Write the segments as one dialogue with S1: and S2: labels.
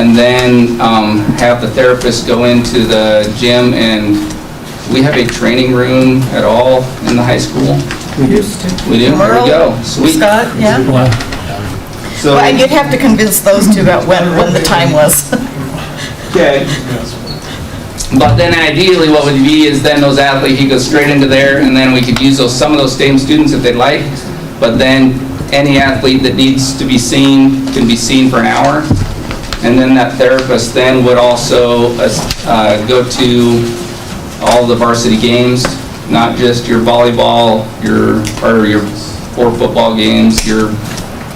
S1: and then have the therapist go into the gym. And we have a training room at all in the high school.
S2: We used to.
S1: We do? There we go. Sweet.
S2: Scott, yeah.
S1: So,
S2: Well, and you'd have to convince those two about when the time was.
S1: okay. But then ideally what would be is then those athletes, he goes straight into there, and then we could use some of those same students if they'd like. But then any athlete that needs to be seen can be seen for an hour. And then that therapist then would also go to all the varsity games, not just your volleyball, your 4 football games, your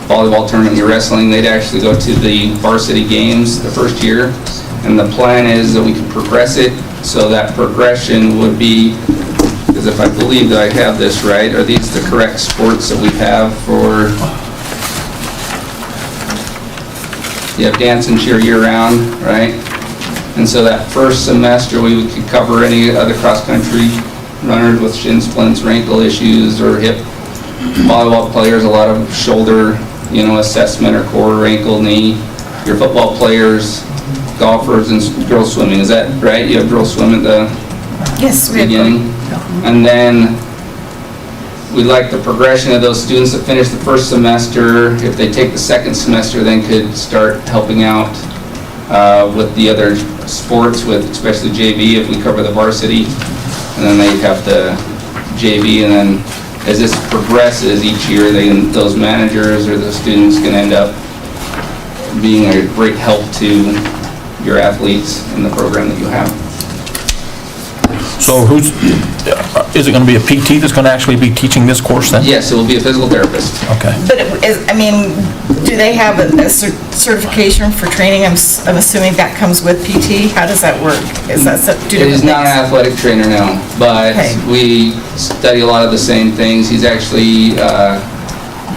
S1: volleyball tournament, your wrestling. They'd actually go to the varsity games the first year. And the plan is that we can progress it, so that progression would be, because if I believe that I have this right, are these the correct sports that we have for, you have dance and cheer year-round, right? And so that first semester, we could cover any other cross-country runners with shin splints or ankle issues, or hip volleyball players, a lot of shoulder, assessment, or core, or ankle, knee. Your football players, golfers, and girls swimming. Is that right? You have girls swim at the
S2: Yes, we
S1: beginning? And then we like the progression of those students that finish the first semester. If they take the second semester, then could start helping out with the other sports, with especially JV if we cover the varsity. And then they have the JV, and then as this progresses each year, those managers or the students can end up being a great help to your athletes in the program that you have.
S3: So is it going to be a PT that's going to actually be teaching this course then?
S1: Yes, it will be a physical therapist.
S3: Okay.
S2: But do they have a certification for training? I'm assuming that comes with PT. How does that work? Is that two
S1: It
S2: different
S1: is not an
S2: things?
S1: athletic trainer, no, but
S2: Okay.
S1: we study a lot of the same things. He's actually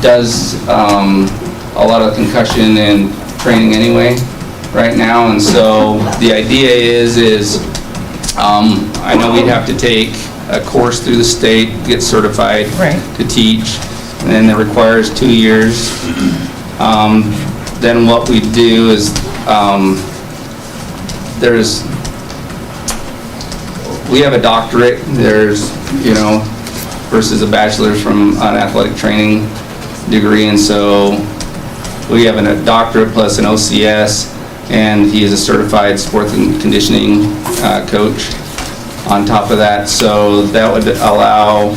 S1: does a lot of concussion and training anyway right now, and so the idea is I know we'd have to take a course through the state, get certified
S2: Right.
S1: to teach, and it requires 2 years. Then what we do is we have a doctorate, versus a bachelor's from an athletic training degree, and so we have a doctorate plus an OCS, and he is a certified sports and conditioning coach on top of that, so that would allow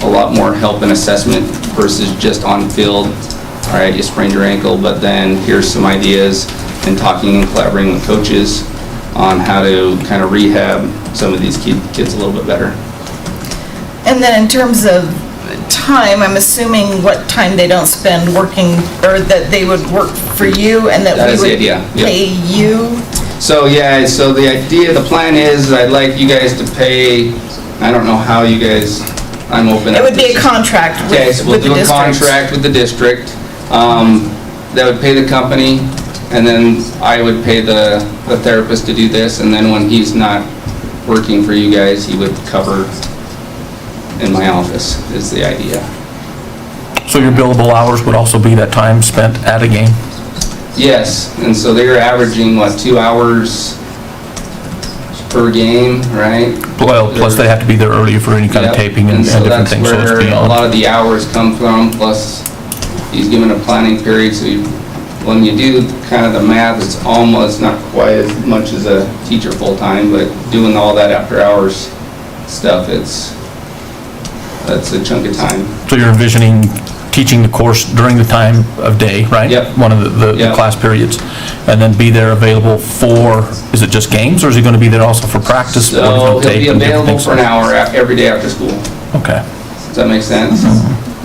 S1: a lot more help and assessment versus just on field. All right, you sprained your ankle, but then here's some ideas, and talking and collaborating with coaches on how to kind of rehab some of these kids a little bit better.
S2: And then in terms of time, I'm assuming what time they don't spend working, or that they would work for you and that
S1: That
S2: we
S1: is the
S2: would
S1: idea, yep.
S2: pay you?
S1: So yeah, so the idea, the plan is I'd like you guys to pay, I don't know how you guys, I'm open.
S2: It would be a contract
S1: Okay,
S2: with
S1: so we'll
S2: the
S1: do a
S2: district.
S1: contract with the district. That would pay the company, and then I would pay the therapist to do this, and then when he's not working for you guys, he would cover in my office, is the idea.
S3: So your billable hours would also be that time spent at a game?
S1: Yes, and so they're averaging, 2 hours per game, right?
S3: Well, plus they have to be there early for any kind of
S1: Yep.
S3: taping and different things, so
S1: that's
S3: it's
S1: where a
S3: beyond.
S1: lot of the hours come from, plus he's given a planning period, so when you do kind of the math, it's almost not quite as much as a teacher full-time, but doing all that after-hours stuff, that's a chunk of time.
S3: So you're envisioning teaching the course during the time of day, right?
S1: Yep.
S3: One of the
S1: Yep.
S3: class periods, and then be there available for, is it just games, or is he going to be there also for practice?
S1: So he'll be available for an hour every day after school.
S3: Okay.
S1: Does that make sense?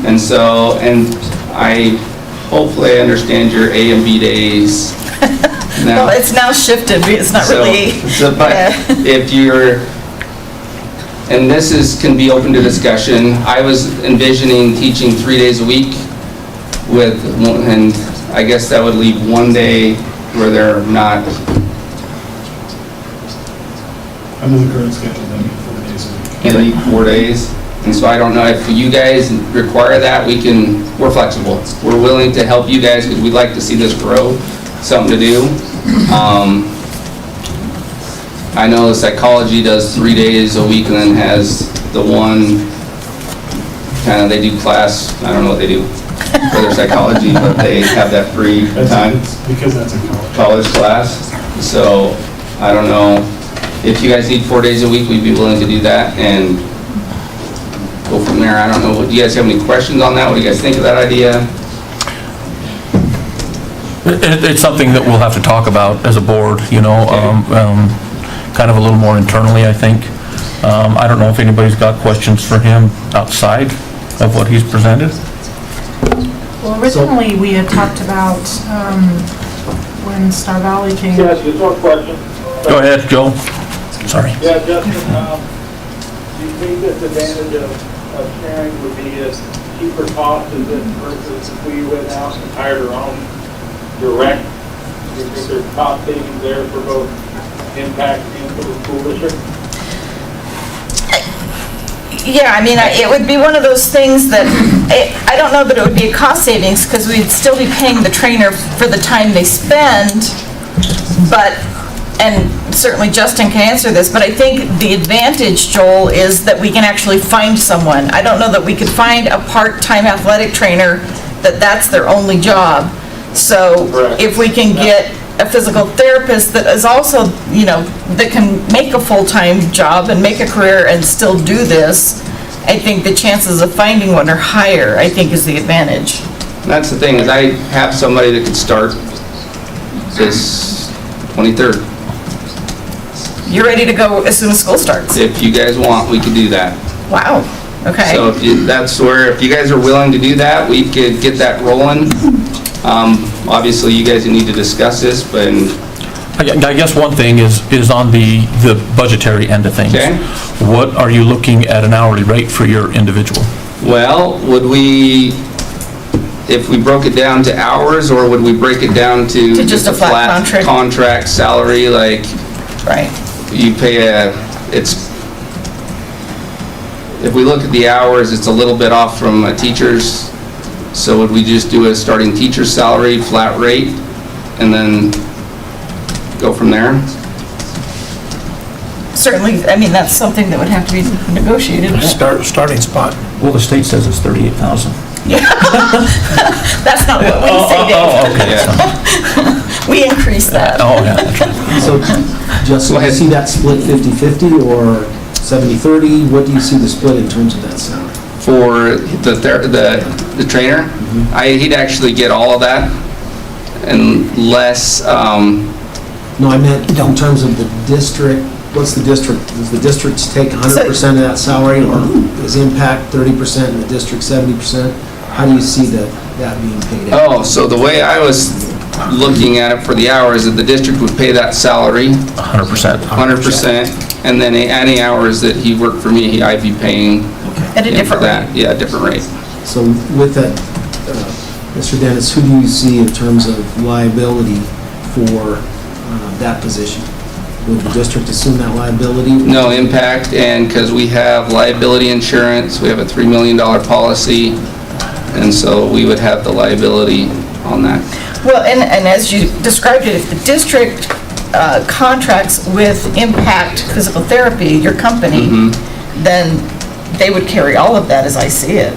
S1: And so, and I hopefully understand your A and B days now.
S2: Well, it's now shifted, it's not really.
S1: But
S2: yeah.
S1: if you're, and can be open to discussion, I was envisioning teaching 3 days a week and I guess that would leave 1 day where they're not.
S4: I'm in the current schedule, then 4 days a week.
S1: Can leave 4 days. And so I don't know if you guys require that, we're flexible. We're willing to help you guys because we'd like to see this grow, something to do. I know psychology does 3 days a week and then has the one, kind of, they do class, I don't know what they do for their psychology, but they have that free time.
S4: Because that's a
S1: College class. So I don't know, if you guys need 4 days a week, we'd be willing to do that and go from there. I don't know, do you guys have any questions on that? What do you guys think of that idea?
S3: It's something that we'll have to talk about as a board, you know, kind of a little more internally, I think. I don't know if anybody's got questions for him outside of what he's presented.
S5: Well, originally, we had talked about, when Star Valley came.
S6: Yes, just one question.
S3: Go ahead, Joe. Sorry.
S6: Yeah, Justin, do you think this advantage of sharing would be a cheaper cost as it versus if we went out and hired our own direct? Do you think there's cost savings there for both impact and for the school district?
S2: Yeah, I mean, it would be one of those things that, I don't know that it would be a cost savings, because we'd still be paying the trainer for the time they spend, but, and certainly Justin can answer this, but I think the advantage, Joel, is that we can actually find someone. I don't know that we could find a part-time athletic trainer that's their only job. So
S6: Correct.
S2: if we can get a physical therapist that is also, you know, that can make a full-time job and make a career and still do this, I think the chances of finding one are higher, I think, is the advantage.
S1: That's the thing, is I have somebody that could start this 23rd.
S2: You're ready to go as soon as school starts.
S1: If you guys want, we could do that.
S2: Wow, okay.
S1: So that's where, if you guys are willing to do that, we could get that rolling. Obviously, you guys need to discuss this, but
S3: I guess one thing is on the budgetary end of things.
S1: Okay.
S3: What are you looking at an hourly rate for your individual?
S1: well, would we, if we broke it down to hours, or would we break it down to
S2: just a flat contract?
S1: Contract salary, like
S2: Right.
S1: you pay if we look at the hours, it's a little bit off from a teacher's. So would we just do a starting teacher's salary, flat rate, and then go from there?
S2: Certainly, I mean, that's something that would have to be negotiated. but-
S7: Starting spot.
S3: Well, the state says it's 38,000.
S2: That's not what we say, Dave.
S3: okay.
S1: Yeah.
S2: We increase that.
S3: Oh, yeah, that's right.
S7: So, Justin,
S1: Go
S7: do you
S1: ahead.
S7: see that split 50/50 or 70/30? What do you see the split in terms of that salary?
S1: For the trainer, he'd actually get all of that, unless,
S7: No, I meant in terms of the district, what's the district? Does the district take 100% of that salary, or is impact 30% and the district 70%? How do you see that being paid out?
S1: oh, so the way I was looking at it for the hours, that the district would pay that salary,
S3: 100%.
S1: 100%, and then any hours that he worked for me, I'd be paying
S2: At a
S1: him for
S2: different
S1: that.
S2: rate.
S1: Yeah, different rate.
S7: So with that, Mr. Dennis, who do you see in terms of liability for that position? Would the district assume that liability?
S1: No impact, and because we have liability insurance, we have a $3 million policy, and so we would have the liability on that.
S2: Well, and as you described it, if the district contracts with Impact Physical Therapy, your company, then they would carry all of that as I see it.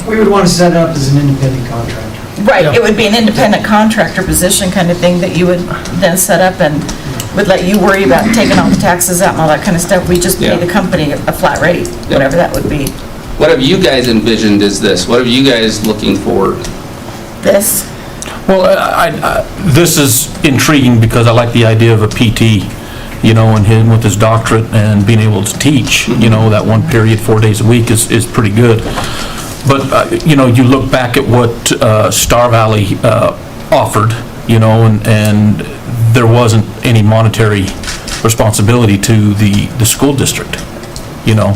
S8: We would want to set it up as an independent contractor.
S2: Right, it would be an independent contractor position kind of thing that you would then set up and would let you worry about taking all the taxes out and all that kind of stuff. We just pay
S1: Yeah.
S2: the company a flat rate, whatever that would be.
S1: What have you guys envisioned is this? What are you guys looking for?
S2: This,
S3: Well, this is intriguing because I like the idea of a PT, you know, and him with his doctorate and being able to teach, you know, that one period, 4 days a week is pretty good. But, you know, you look back at what Star Valley offered, you know, and there wasn't any monetary responsibility to the school district, you know.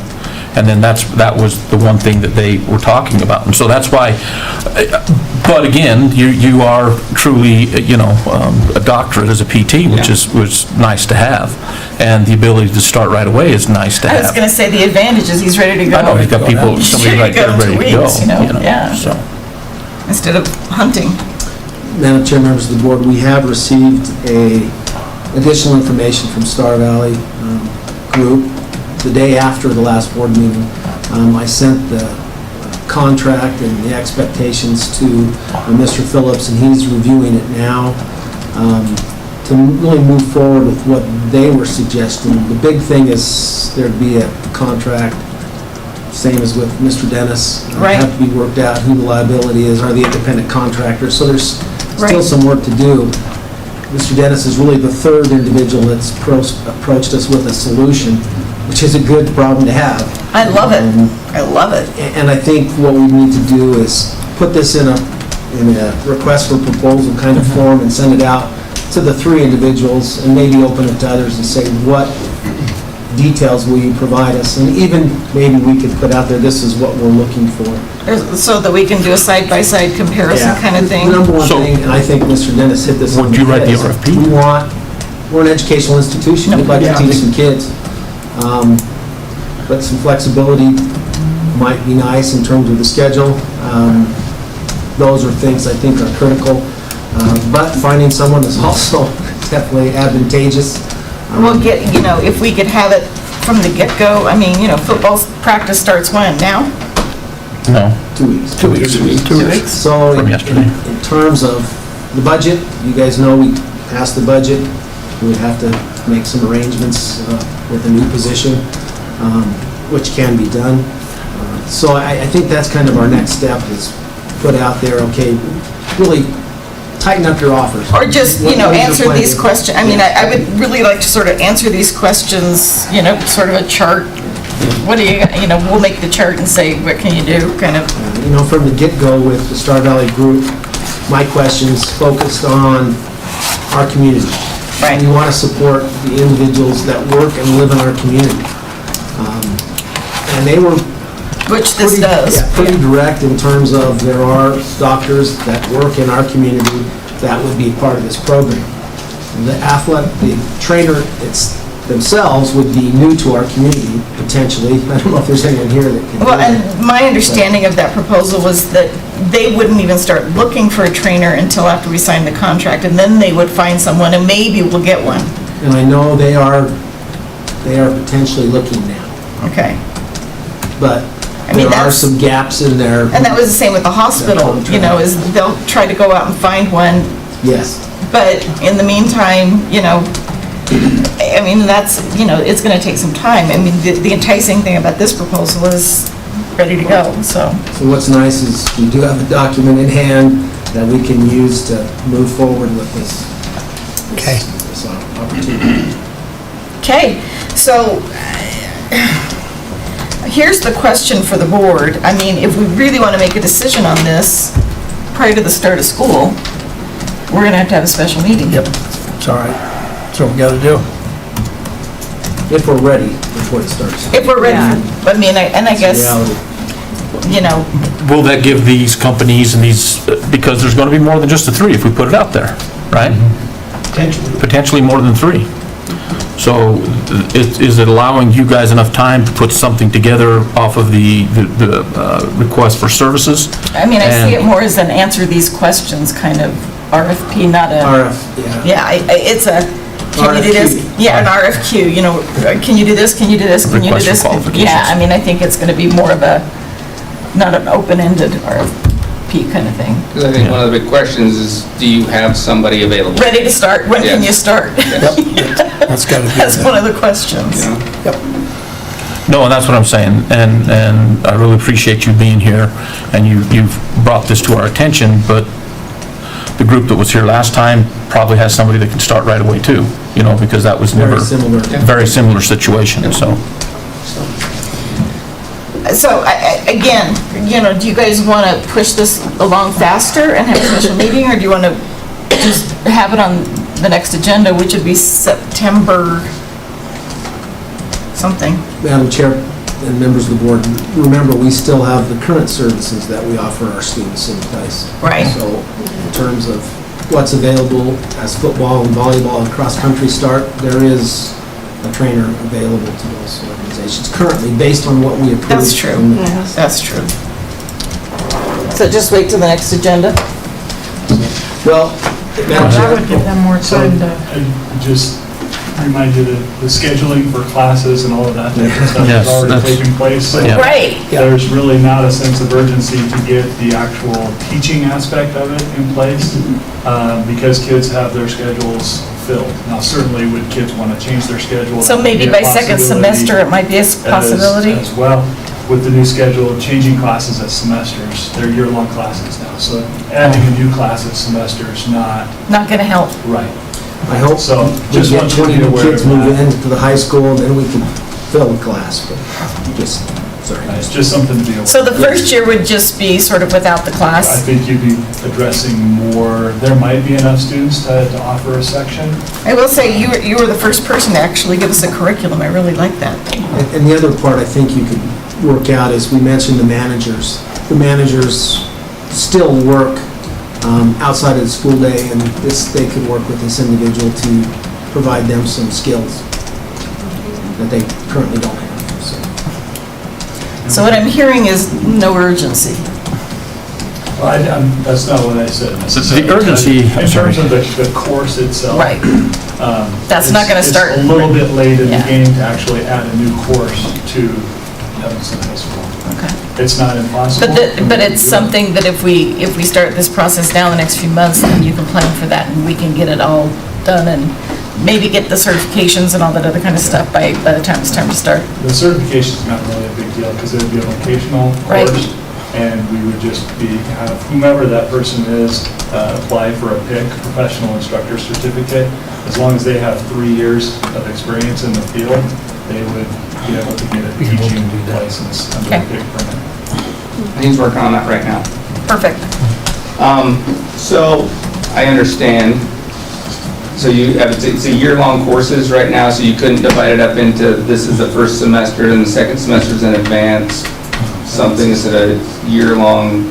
S3: And then that was the one thing that they were talking about. And so that's why, but again, you are truly, you know, a doctorate as a PT, which was nice to have. And the ability to start right away is nice to
S2: I was
S3: have.
S2: gonna say the advantage is he's ready to go.
S3: I know, he's got somebody right there ready to go.
S2: Yeah.
S3: So,
S2: Instead of hunting.
S7: Madam Chair, members of the board, we have received additional information from Star Valley Group the day after the last board meeting. I sent the contract and the expectations to Mr. Phillips, and he's reviewing it now to really move forward with what they were suggesting. The big thing is there'd be a contract, same as with Mr. Dennis.
S2: Right.
S7: Have to be worked out who the liability is, are the independent contractors, so there's still
S2: Right.
S7: some work to do. Mr. Dennis is really the third individual that's approached us with a solution, which is a good problem to have.
S2: I love it. I love it.
S7: And I think what we need to do is put this in a request for proposal kind of form and send it out to the three individuals and maybe open it to others and say, what details will you provide us? And even maybe we could put out there, this is what we're looking for.
S2: So that we can do a side-by-side comparison kind of thing.
S7: The number one
S3: So-
S7: thing, and I think Mr. Dennis hit this on
S3: Would you write the
S7: head, is
S3: RFP?
S7: we're an educational institution. We'd like to teach some kids. But some flexibility might be nice in terms of the schedule. Those are things I think are critical. But finding someone is also definitely advantageous.
S2: We'll get, if we could have it from the get-go, I mean, football practice starts when, now?
S3: No,
S7: 2 weeks.
S3: 2 weeks.
S2: 2 weeks?
S7: So
S3: From yesterday.
S7: in terms of the budget, you guys know we passed the budget. We would have to make some arrangements with a new position, which can be done. So I think that's kind of our next step, is put out there, okay, really tighten up your offers.
S2: Or just,
S7: What is your
S2: answer
S7: plan?
S2: these questions. I mean, I would really like to sort of answer these questions, sort of a chart. What do you, we'll make the chart and say, what can you do, kind of.
S7: From the get-go with the Star Valley Group, my questions focused on our community.
S2: Right.
S7: We want to support the individuals that work and live in our community. And they were
S2: Which this
S7: pretty-
S2: does.
S7: yeah, pretty direct in terms of there are doctors that work in our community that would be part of this program. The trainer themselves would be new to our community, potentially. I don't know if there's anyone here that can do
S2: Well,
S7: that.
S2: and my understanding of that proposal was that they wouldn't even start looking for a trainer until after we signed the contract, and then they would find someone, and maybe we'll get one.
S7: And I know they are potentially looking now,
S2: Okay.
S7: but
S2: I mean,
S7: there are
S2: that's-
S7: some gaps in there.
S2: And that was the same with the hospital, is they'll try to go out and find one,
S7: Yes.
S2: but in the meantime, I mean, that's, it's gonna take some time. I mean, the enticing thing about this proposal is ready to go, so.
S7: So what's nice is we do have a document in hand that we can use to move forward with this.
S8: Okay.
S7: This opportunity.
S2: Okay, so here's the question for the board. I mean, if we really want to make a decision on this prior to the start of school, we're gonna have to have a special meeting.
S8: Yep, it's all right. That's what we gotta do.
S7: If we're ready before it starts.
S2: If we're ready, I mean, and I
S7: It's
S2: guess,
S7: reality.
S3: Will that give these companies and these, because there's going to be more than just the three if we put it out there, right?
S8: Potentially.
S3: Potentially more than three. So is it allowing you guys enough time to put something together off of the request for services?
S2: I mean, I see it
S3: And-
S2: more as an answer these questions kind of RFP, not a,
S7: RF, yeah.
S2: yeah, it's a, can you do this?
S7: RFQ.
S2: Yeah, an RFQ, can you do this, can you do this, can you do
S3: Request for
S2: this?
S3: qualifications.
S2: Yeah, I mean, I think it's gonna be more of a, not an open-ended RFP kind of thing.
S1: Because I think one of the big questions is, do you have somebody available?
S2: Ready to start, when can
S1: Yes.
S2: you start?
S8: That's gotta be.
S2: That's one of the questions.
S3: No, and that's what I'm saying, and I really appreciate you being here, and you've brought this to our attention, but the group that was here last time probably has somebody that can start right away too, because that was never...
S7: Very similar.
S3: Very similar situation, so.
S2: So, again, do you guys want to push this along faster and have a special meeting, or do you want to just have it on the next agenda, which would be September something?
S7: Madam Chair and members of the board, remember, we still have the current services that we offer our students in place.
S2: Right.
S7: So in terms of what's available as football and volleyball and cross-country start, there is a trainer available to those organizations currently, based on what we approved.
S2: That's true.
S7: from the-
S2: That's true. So just wait till the next agenda?
S7: So Well,
S5: That would give them more
S4: So
S5: time to,
S4: I just remind you that the scheduling for classes and all of that type of stuff
S3: Yes,
S4: is already
S3: that's-
S4: taking place. So
S3: Yeah.
S2: Right.
S4: there's really not a sense of urgency to get the actual teaching aspect of it in place because kids have their schedules filled. Now, certainly would kids want to change their schedule?
S2: So
S4: that
S2: maybe
S4: would be a
S2: by second
S4: possibility
S2: semester, it might be a possibility?
S4: As well, with the new schedule of changing classes at semesters. They're year-long classes now. So adding a new class at semester is not
S2: Not going to help.
S4: right.
S7: I hope
S4: So,
S7: we
S4: just
S7: get
S4: want you to
S7: 20
S4: be
S7: new
S4: aware
S7: kids
S4: of
S7: move
S4: that.
S7: into the high school, then we can fill the class, but just, sorry.
S4: It's just something to be aware of.
S2: So the first year would just be sort of without the
S4: I
S2: class?
S4: think you'd be addressing more, there might be enough students to offer a section.
S2: I will say, you were the first person to actually give us a curriculum. I really like that.
S7: And the other part I think you could work out is, we mentioned the managers. The managers still work outside of the school day, and they could work with this individual to provide them some skills that they currently don't have, so.
S2: So what I'm hearing is no urgency.
S4: Well, that's not what I said necessarily.
S3: The urgency-
S4: In terms of the course itself.
S2: Right. That's not gonna start-
S4: It's a little bit late in the
S2: Yeah.
S4: game to actually add a new course to Evanston High School.
S2: Okay.
S4: It's not impossible.
S2: But it's something that if we start this process now in the next few months, then you can plan for that and we can get it all done and maybe get the certifications and all that other kind of stuff by the time it's time to start.
S4: The certification's not really a big deal because it would be a vocational
S2: Right.
S4: course. And we would just have whomever that person is, apply for a PIC, Professional Instructor Certificate. As long as they have 3 years of experience in the field, they would be able to get a teaching license under a
S2: Okay.
S4: PIC permit.
S1: He's working on that right now.
S2: Perfect.
S1: So, I understand, so you have, it's a year-long courses right now, so you couldn't divide it up into, this is the first semester and the second semester's in advance, something is at a year-long,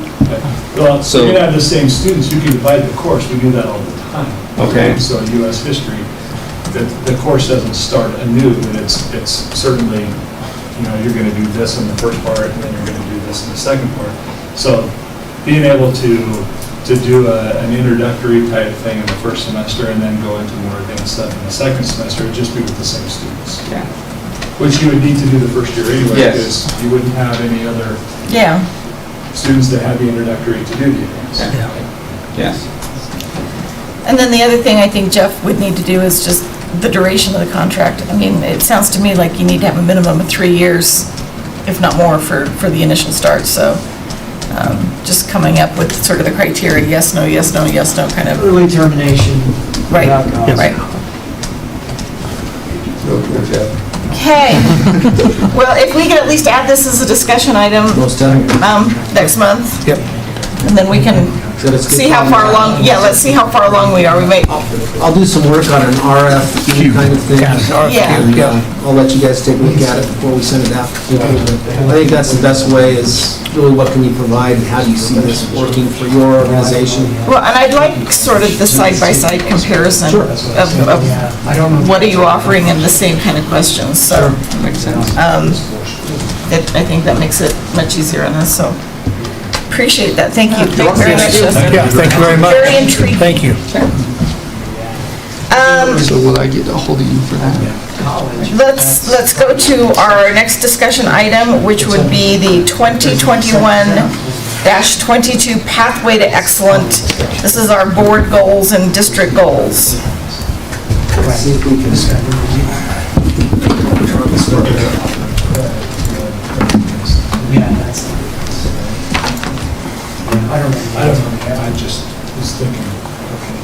S4: Well,
S1: So-
S4: you can have the same students, you can divide the course, we do that all the time.
S1: Okay.
S4: So US history, the course doesn't start anew, but it's certainly, you're gonna do this in the first part, and then you're gonna do this in the second part. So being able to do an introductory type thing in the first semester and then go into more advanced stuff in the second semester, it'd just be with the same students.
S1: yeah.
S4: Which you would need to do the first year anyway,
S1: Yes.
S4: because you wouldn't have any other
S2: Yeah.
S4: students that had the introductory to do the advanced.
S1: Yes.
S2: And then the other thing I think Jeff would need to do is just the duration of the contract. I mean, it sounds to me like you need to have a minimum of 3 years, if not more, for the initial start. So just coming up with sort of the criteria, yes, no, yes, no, yes, no, kind of.
S9: Early termination.
S2: Right,
S9: without cause.
S2: right. Okay. Well, if we could at least add this as a discussion item
S7: Most definitely.
S2: next month,
S8: Yep.
S2: and then we can
S7: So let's get
S2: see how far along, yeah, let's see how far along we are. We may,
S7: I'll do some work on an RFQ kind of thing.
S2: Yeah.
S7: And I'll let you guys take a look at it before we send it out. I think that's the best way, is really what can you provide and how do you see this working for your organization?
S2: well, and I'd like sort of the side-by-side comparison of what are you offering and the same kind of questions, so.
S1: Makes sense.
S2: I think that makes it much easier on us, so. Appreciate that, thank you. Thank you very much.
S8: Yeah, thank you very much.
S2: Very intriguing.
S8: Thank you.
S10: So will I get a hold of you for that?
S2: Let's go to our next discussion item, which would be the 2021-22 Pathway to Excellent. This is our board goals and district goals.
S7: See if we can.
S4: I don't know, I just was thinking, okay.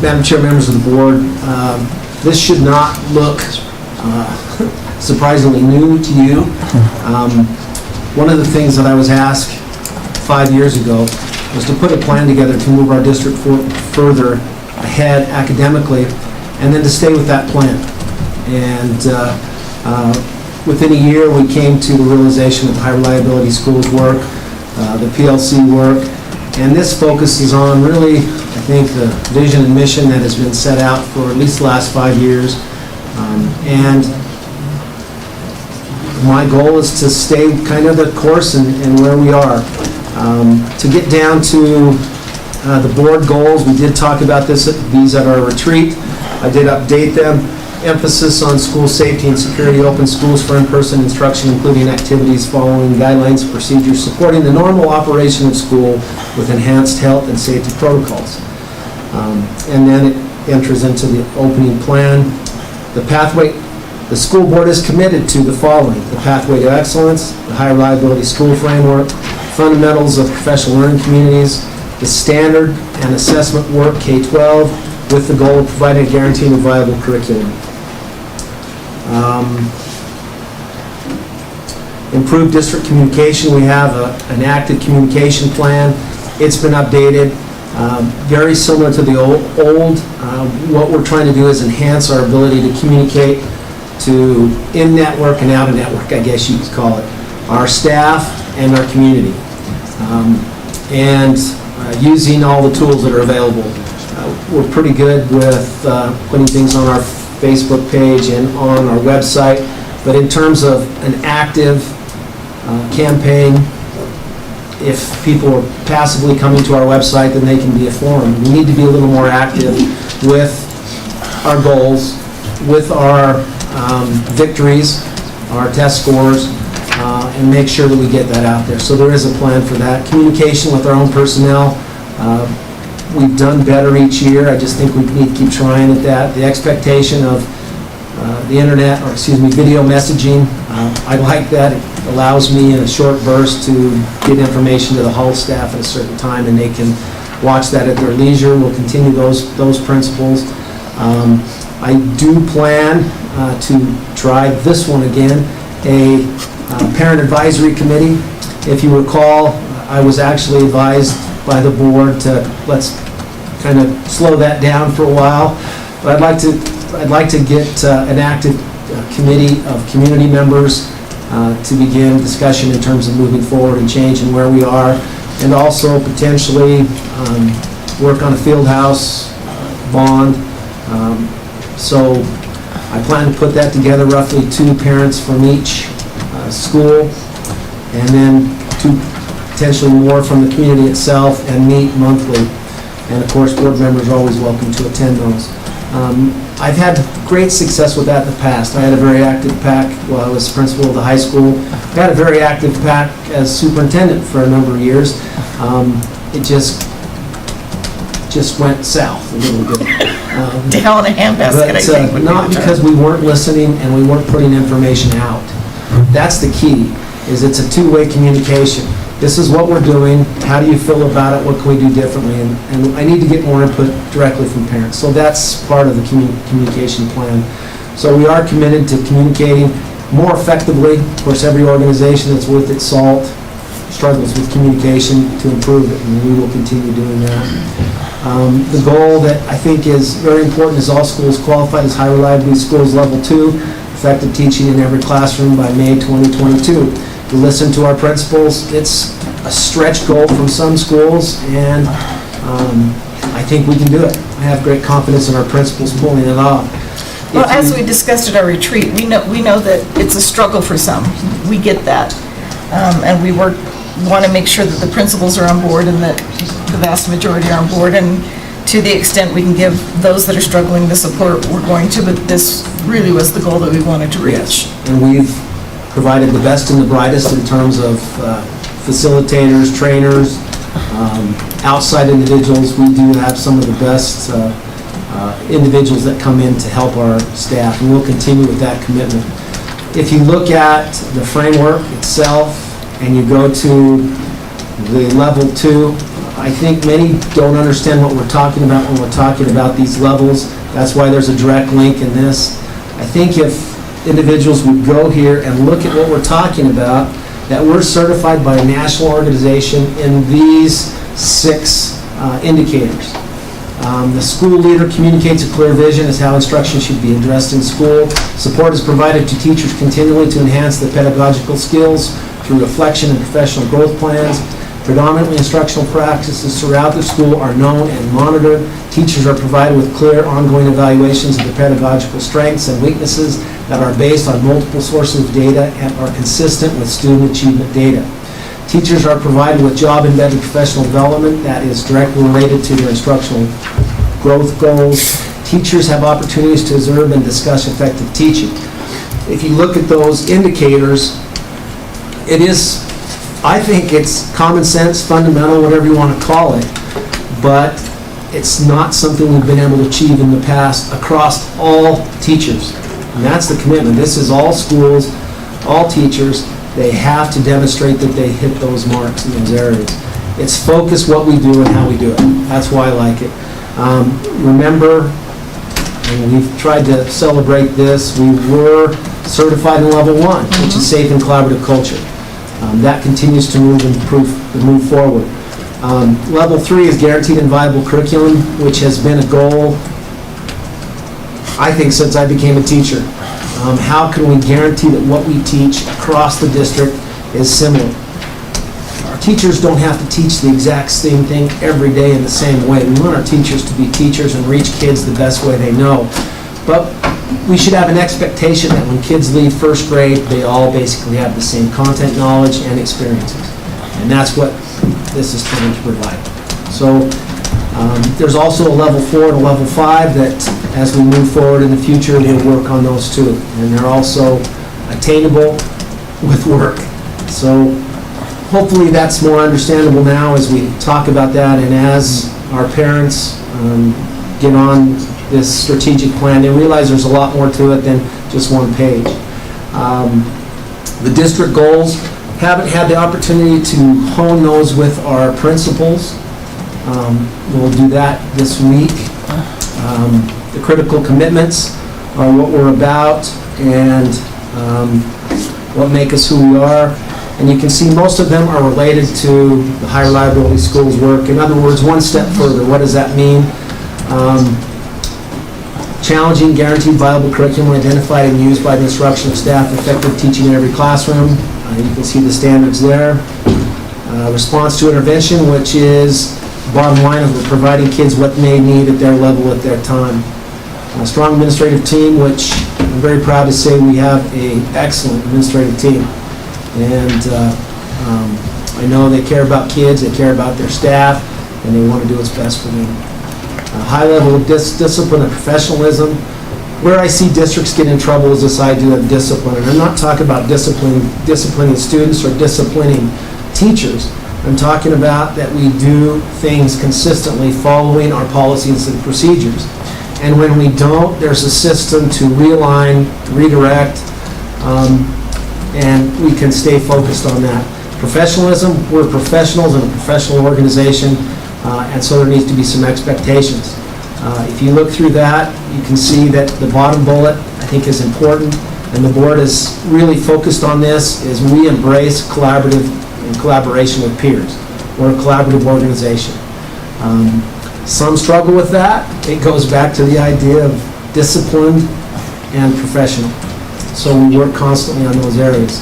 S7: Madam Chair, members of the board, this should not look surprisingly new to you. One of the things that I was asked 5 years ago was to put a plan together to move our district further ahead academically, and then to stay with that plan. And within a year, we came to the realization that the high reliability schools work, the PLC work, and this focuses on really, I think, the vision and mission that has been set out for at least the last 5 years. And my goal is to stay kind of the course and where we are. To get down to the board goals, we did talk about these at our retreat. I did update them. Emphasis on school safety and security, open schools for in-person instruction, including activities following guidelines and procedures, supporting the normal operation of school with enhanced health and safety protocols. And then it enters into the opening plan. The pathway, the school board is committed to the following: the pathway to excellence, the high reliability school framework, fundamentals of professional learning communities, the standard and assessment work K-12, with the goal of providing a guaranteed and viable curriculum. Improved district communication, we have an active communication plan. It's been updated, very similar to the old. What we're trying to do is enhance our ability to communicate to in-network and out-of-network, I guess you could call it, our staff and our community. And using all the tools that are available. We're pretty good with putting things on our Facebook page and on our website, but in terms of an active campaign, if people are passively coming to our website, then they can be informed. We need to be a little more active with our goals, with our victories, our test scores, and make sure that we get that out there. So there is a plan for that. Communication with our own personnel. We've done better each year. I just think we need to keep trying at that. The expectation of the internet, or excuse me, video messaging, I like that. It allows me in a short burst to get information to the Hull staff at a certain time, and they can watch that at their leisure. We'll continue those principles. I do plan to try this one again, a parent advisory committee. If you recall, I was actually advised by the board to let's kind of slow that down for a while. But I'd like to get an active committee of community members to begin discussion in terms of moving forward and change and where we are, and also potentially work on a field house bond. So I plan to put that together, roughly 2 parents from each school, and then 2, potentially more from the community itself, and meet monthly. And of course, board members are always welcome to attend those. I've had great success with that in the past. I had a very active PAC while I was principal of the high school. I had a very active PAC as superintendent for a number of years. It just went south a little bit.
S2: Down a handbasket, I think.
S7: But not because we weren't listening and we weren't putting information out. That's the key, is it's a two-way communication. This is what we're doing, how do you feel about it, what can we do differently? And I need to get more input directly from parents. So that's part of the communication plan. So we are committed to communicating more effectively. Of course, every organization that's worth its salt struggles with communication to improve it, and we will continue doing that. The goal that I think is very important is all schools qualified as high reliability schools level 2, effective teaching in every classroom by May 2022. To listen to our principals. It's a stretch goal from some schools, and I think we can do it. I have great confidence in our principals pulling it off.
S2: Well, as we discussed at our retreat, we know that it's a struggle for some. We get that. And we want to make sure that the principals are on board and that the vast majority are on board. And to the extent we can give those that are struggling the support, we're going to, but this really was the goal that we wanted to reach.
S7: Yes, and we've provided the best and the brightest in terms of facilitators, trainers, outside individuals. We do have some of the best individuals that come in to help our staff, and we'll continue with that commitment. If you look at the framework itself and you go to the level 2, I think many don't understand what we're talking about when we're talking about these levels. That's why there's a direct link in this. I think if individuals would go here and look at what we're talking about, that we're certified by a national organization in these 6 indicators. The school leader communicates a clear vision as how instruction should be addressed in school. Support is provided to teachers continually to enhance their pedagogical skills through reflection and professional growth plans. Predominantly instructional practices throughout the school are known and monitored. Teachers are provided with clear, ongoing evaluations of the pedagogical strengths and weaknesses that are based on multiple sources of data and are consistent with student achievement data. Teachers are provided with job-embedded professional development that is directly related to their instructional growth goals. Teachers have opportunities to observe and discuss effective teaching. If you look at those indicators, it is, I think it's common sense, fundamental, whatever you want to call it, but it's not something we've been able to achieve in the past across all teachers. And that's the commitment. This is all schools, all teachers. They have to demonstrate that they hit those marks in those areas. It's focus what we do and how we do it. That's why I like it. Remember, and we've tried to celebrate this, we were certified in level 1, which is safe and collaborative culture. That continues to move forward. Level 3 is guaranteed and viable curriculum, which has been a goal, I think, since I became a teacher. How can we guarantee that what we teach across the district is similar? Our teachers don't have to teach the exact same thing every day in the same way. We want our teachers to be teachers and reach kids the best way they know. But we should have an expectation that when kids leave first grade, they all basically have the same content, knowledge, and experiences. And that's what this is trying to provide. So there's also a level 4 and a level 5 that, as we move forward in the future, we'll work on those too. And they're also attainable with work. So hopefully that's more understandable now as we talk about that, and as our parents get on this strategic plan, they realize there's a lot more to it than just one page. The district goals, haven't had the opportunity to hone those with our principals. We'll do that this week. The critical commitments are what we're about and what make us who we are. And you can see most of them are related to the high reliability schools work. In other words, one step further, what does that mean? Challenging, guaranteed, viable curriculum identified and used by the instructional staff, effective teaching in every classroom. You can see the standards there. Response to intervention, which is the bottom line of providing kids what they need at their level at their time. A strong administrative team, which I'm very proud to say we have an excellent administrative team. And I know they care about kids, they care about their staff, and they want to do what's best for them. A high level of discipline and professionalism. Where I see districts get in trouble is this idea of discipline. And I'm not talking about disciplining students or disciplining teachers. I'm talking about that we do things consistently following our policies and procedures. And when we don't, there's a system to realign, redirect, and we can stay focused on that. Professionalism, we're professionals in a professional organization, and so there needs to be some expectations. If you look through that, you can see that the bottom bullet, I think, is important, and the board is really focused on this, is we embrace collaborative and collaboration with peers. We're a collaborative organization. Some struggle with that. It goes back to the idea of disciplined and professional. So we work constantly on those areas.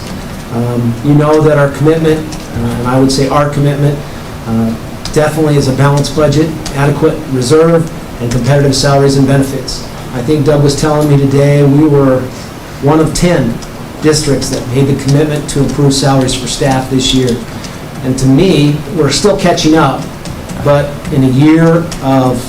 S7: You know that our commitment, and I would say our commitment, definitely is a balanced budget, adequate reserve, and competitive salaries and benefits. I think Doug was telling me today we were one of 10 districts that made the commitment to improve salaries for staff this year. And to me, we're still catching up, but in a year of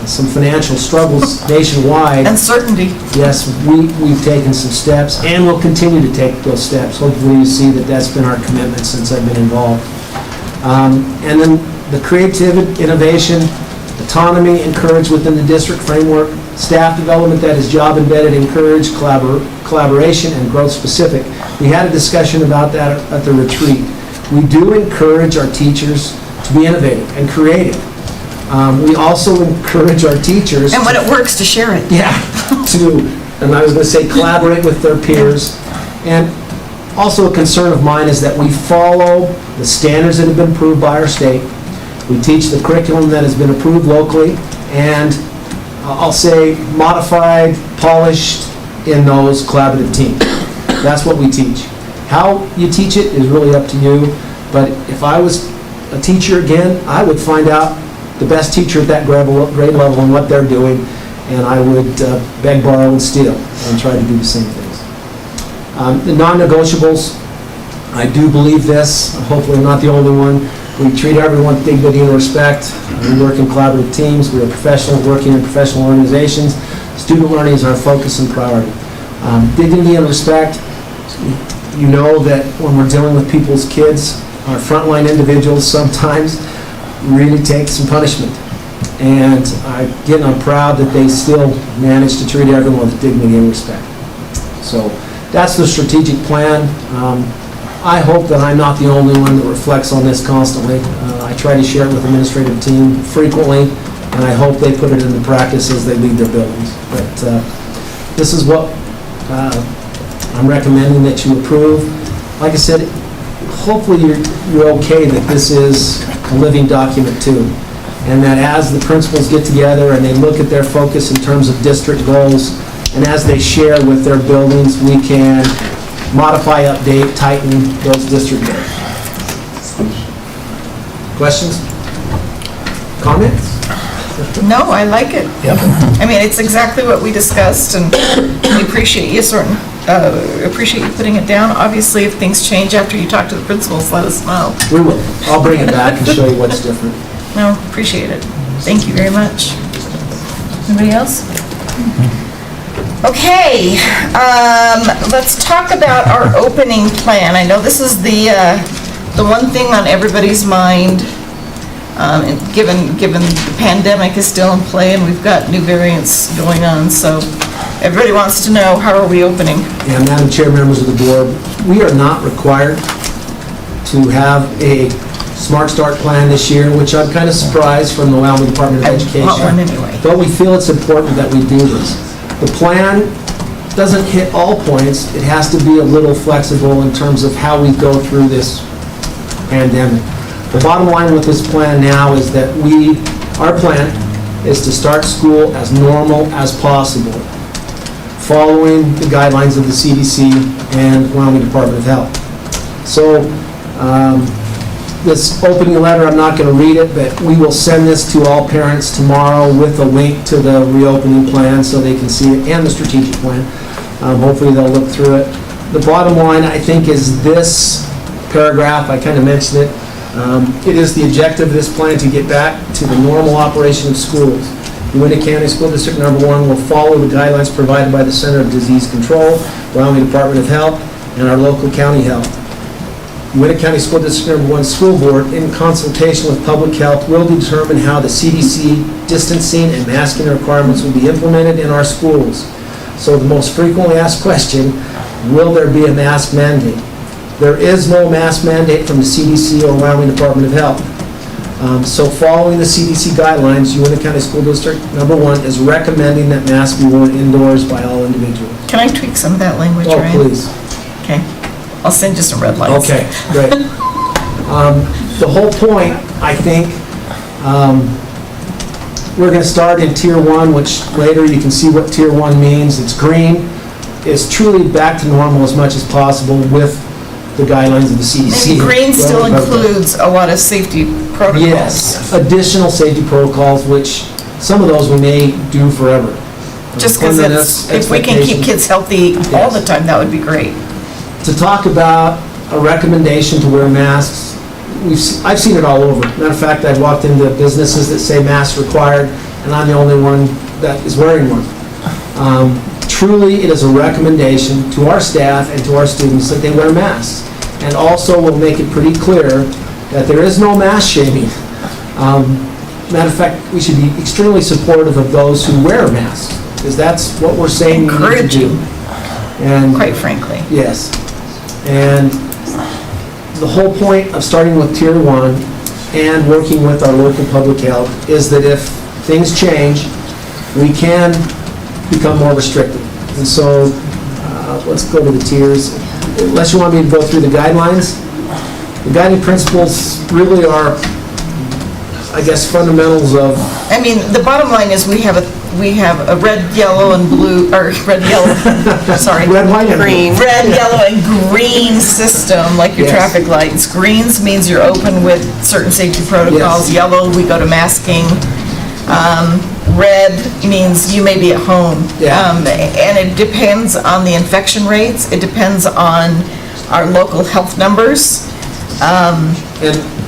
S7: some financial struggles nationwide,
S2: Uncertainty.
S7: yes, we've taken some steps, and we'll continue to take those steps. Hopefully you see that that's been our commitment since I've been involved. And then the creativity, innovation, autonomy encouraged within the district framework, staff development that is job embedded, encouraged, collaboration, and growth specific. We had a discussion about that at the retreat. We do encourage our teachers to be innovative and creative. We also encourage our teachers.
S2: And when it works, to share it.
S7: Yeah, and I was going to say collaborate with their peers. And also a concern of mine is that we follow the standards that have been approved by our state. We teach the curriculum that has been approved locally, and I'll say modified, polished in those collaborative teams. That's what we teach. How you teach it is really up to you, but if I was a teacher, again, I would find out the best teacher at that grade level and what they're doing, and I would beg, borrow, and steal, and try to do the same things. The non-negotiables, I do believe this, hopefully I'm not the only one. We treat everyone with dignity and respect. We work in collaborative teams. We are professionals working in professional organizations. Student learning is our focus and priority. Dignity and respect, you know that when we're dealing with people's kids, our frontline individuals sometimes really take some punishment. And again, I'm proud that they still manage to treat everyone with dignity and respect. So that's the strategic plan. I hope that I'm not the only one that reflects on this constantly. I try to share it with the administrative team frequently, and I hope they put it into practice as they lead their buildings. But this is what I'm recommending that you approve. Like I said, hopefully you're okay that this is a living document too, and that as the principals get together and they look at their focus in terms of district goals, and as they share with their buildings, we can modify, update, tighten those district goals. Questions? Comments?
S2: No, I like it.
S8: Yep.
S2: I mean, it's exactly what we discussed, and we appreciate you appreciate you putting it down. Obviously, if things change after you talk to the principals, let us know.
S7: We will. I'll bring it back and show you what's different.
S2: No, appreciate it. Thank you very much. Anybody else? Okay, let's talk about our opening plan. I know this is the one thing on everybody's mind, and given the pandemic is still in play and we've got new variants going on, so everybody wants to know, how are we opening?
S7: Yeah, Madam Chair, members of the board, we are not required to have a Smart Start plan this year, which I'm kind of surprised from the Wyoming Department of Education.
S2: I want one anyway.
S7: But we feel it's important that we do this. The plan doesn't hit all points. It has to be a little flexible in terms of how we go through this pandemic. The bottom line with this plan now is that our plan is to start school as normal as possible, following the guidelines of the CDC and Wyoming Department of Health. So this opening letter, I'm not going to read it, but we will send this to all parents tomorrow with a link to the reopening plan so they can see it, and the strategic plan. Hopefully they'll look through it. The bottom line, I think, is this paragraph. I kind of mentioned it. It is the objective of this plan to get back to the normal operation of schools. Uintah County School District Number 1 will follow the guidelines provided by the Center of Disease Control, Wyoming Department of Health, and our local county health. Uintah County School District Number 1 School Board, in consultation with Public Health, will determine how the CDC distancing and masking requirements will be implemented in our schools. So the most frequently asked question, will there be a mask mandate? There is no mask mandate from the CDC or Wyoming Department of Health. So following the CDC guidelines, Uintah County School District Number 1 is recommending that masks be worn indoors by all individuals.
S2: Can I tweak some of that language,
S7: Oh,
S2: Ryan?
S7: please.
S2: Okay. I'll send you some red lights.
S7: Okay, great. The whole point, I think, we're going to start in Tier 1, which later you can see what Tier 1 means. It's green. It's truly back to normal as much as possible with the guidelines of the CDC.
S2: Maybe green still includes a lot of safety protocols.
S7: Yes, additional safety protocols, which some of those we may do forever.
S2: Just because if we can keep kids healthy all the time, that would be great.
S7: To talk about a recommendation to wear masks, I've seen it all over. Matter of fact, I've walked into businesses that say masks required, and I'm the only one that is wearing one. Truly, it is a recommendation to our staff and to our students that they wear masks. And also, we'll make it pretty clear that there is no mask shaming. Matter of fact, we should be extremely supportive of those who wear masks, because that's what we're saying we need to do. And
S2: quite frankly.
S7: Yes. And the whole point of starting with Tier 1 and working with our local public health is that if things change, we can become more restrictive. And so, let's go to the tiers. Unless you want me to go through the guidelines, the guiding principles really are I guess, fundamentals of,
S2: I mean, the bottom line is we have a red, yellow, and blue, or red, yellow, sorry.
S7: red, white, and green.
S2: Red, yellow, and green system, like your
S7: Yes.
S2: traffic lights. Greens means you're open with certain safety protocols.
S7: Yes.
S2: Yellow, we go to masking. Red means you may be at home.
S7: Yeah.
S2: And it depends on the infection rates. It depends on our local health numbers.
S7: And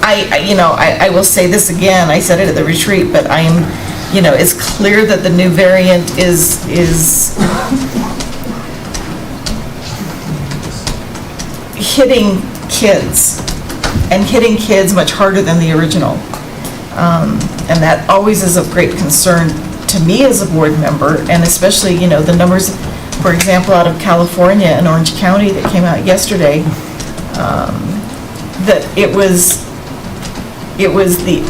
S2: I will say this again, I said it at the retreat, but it's clear that the new variant is hitting kids, and hitting kids much harder than the original. And that always is of great concern to me as a board member, and especially, the numbers, for example, out of California and Orange County that came out yesterday, that it was the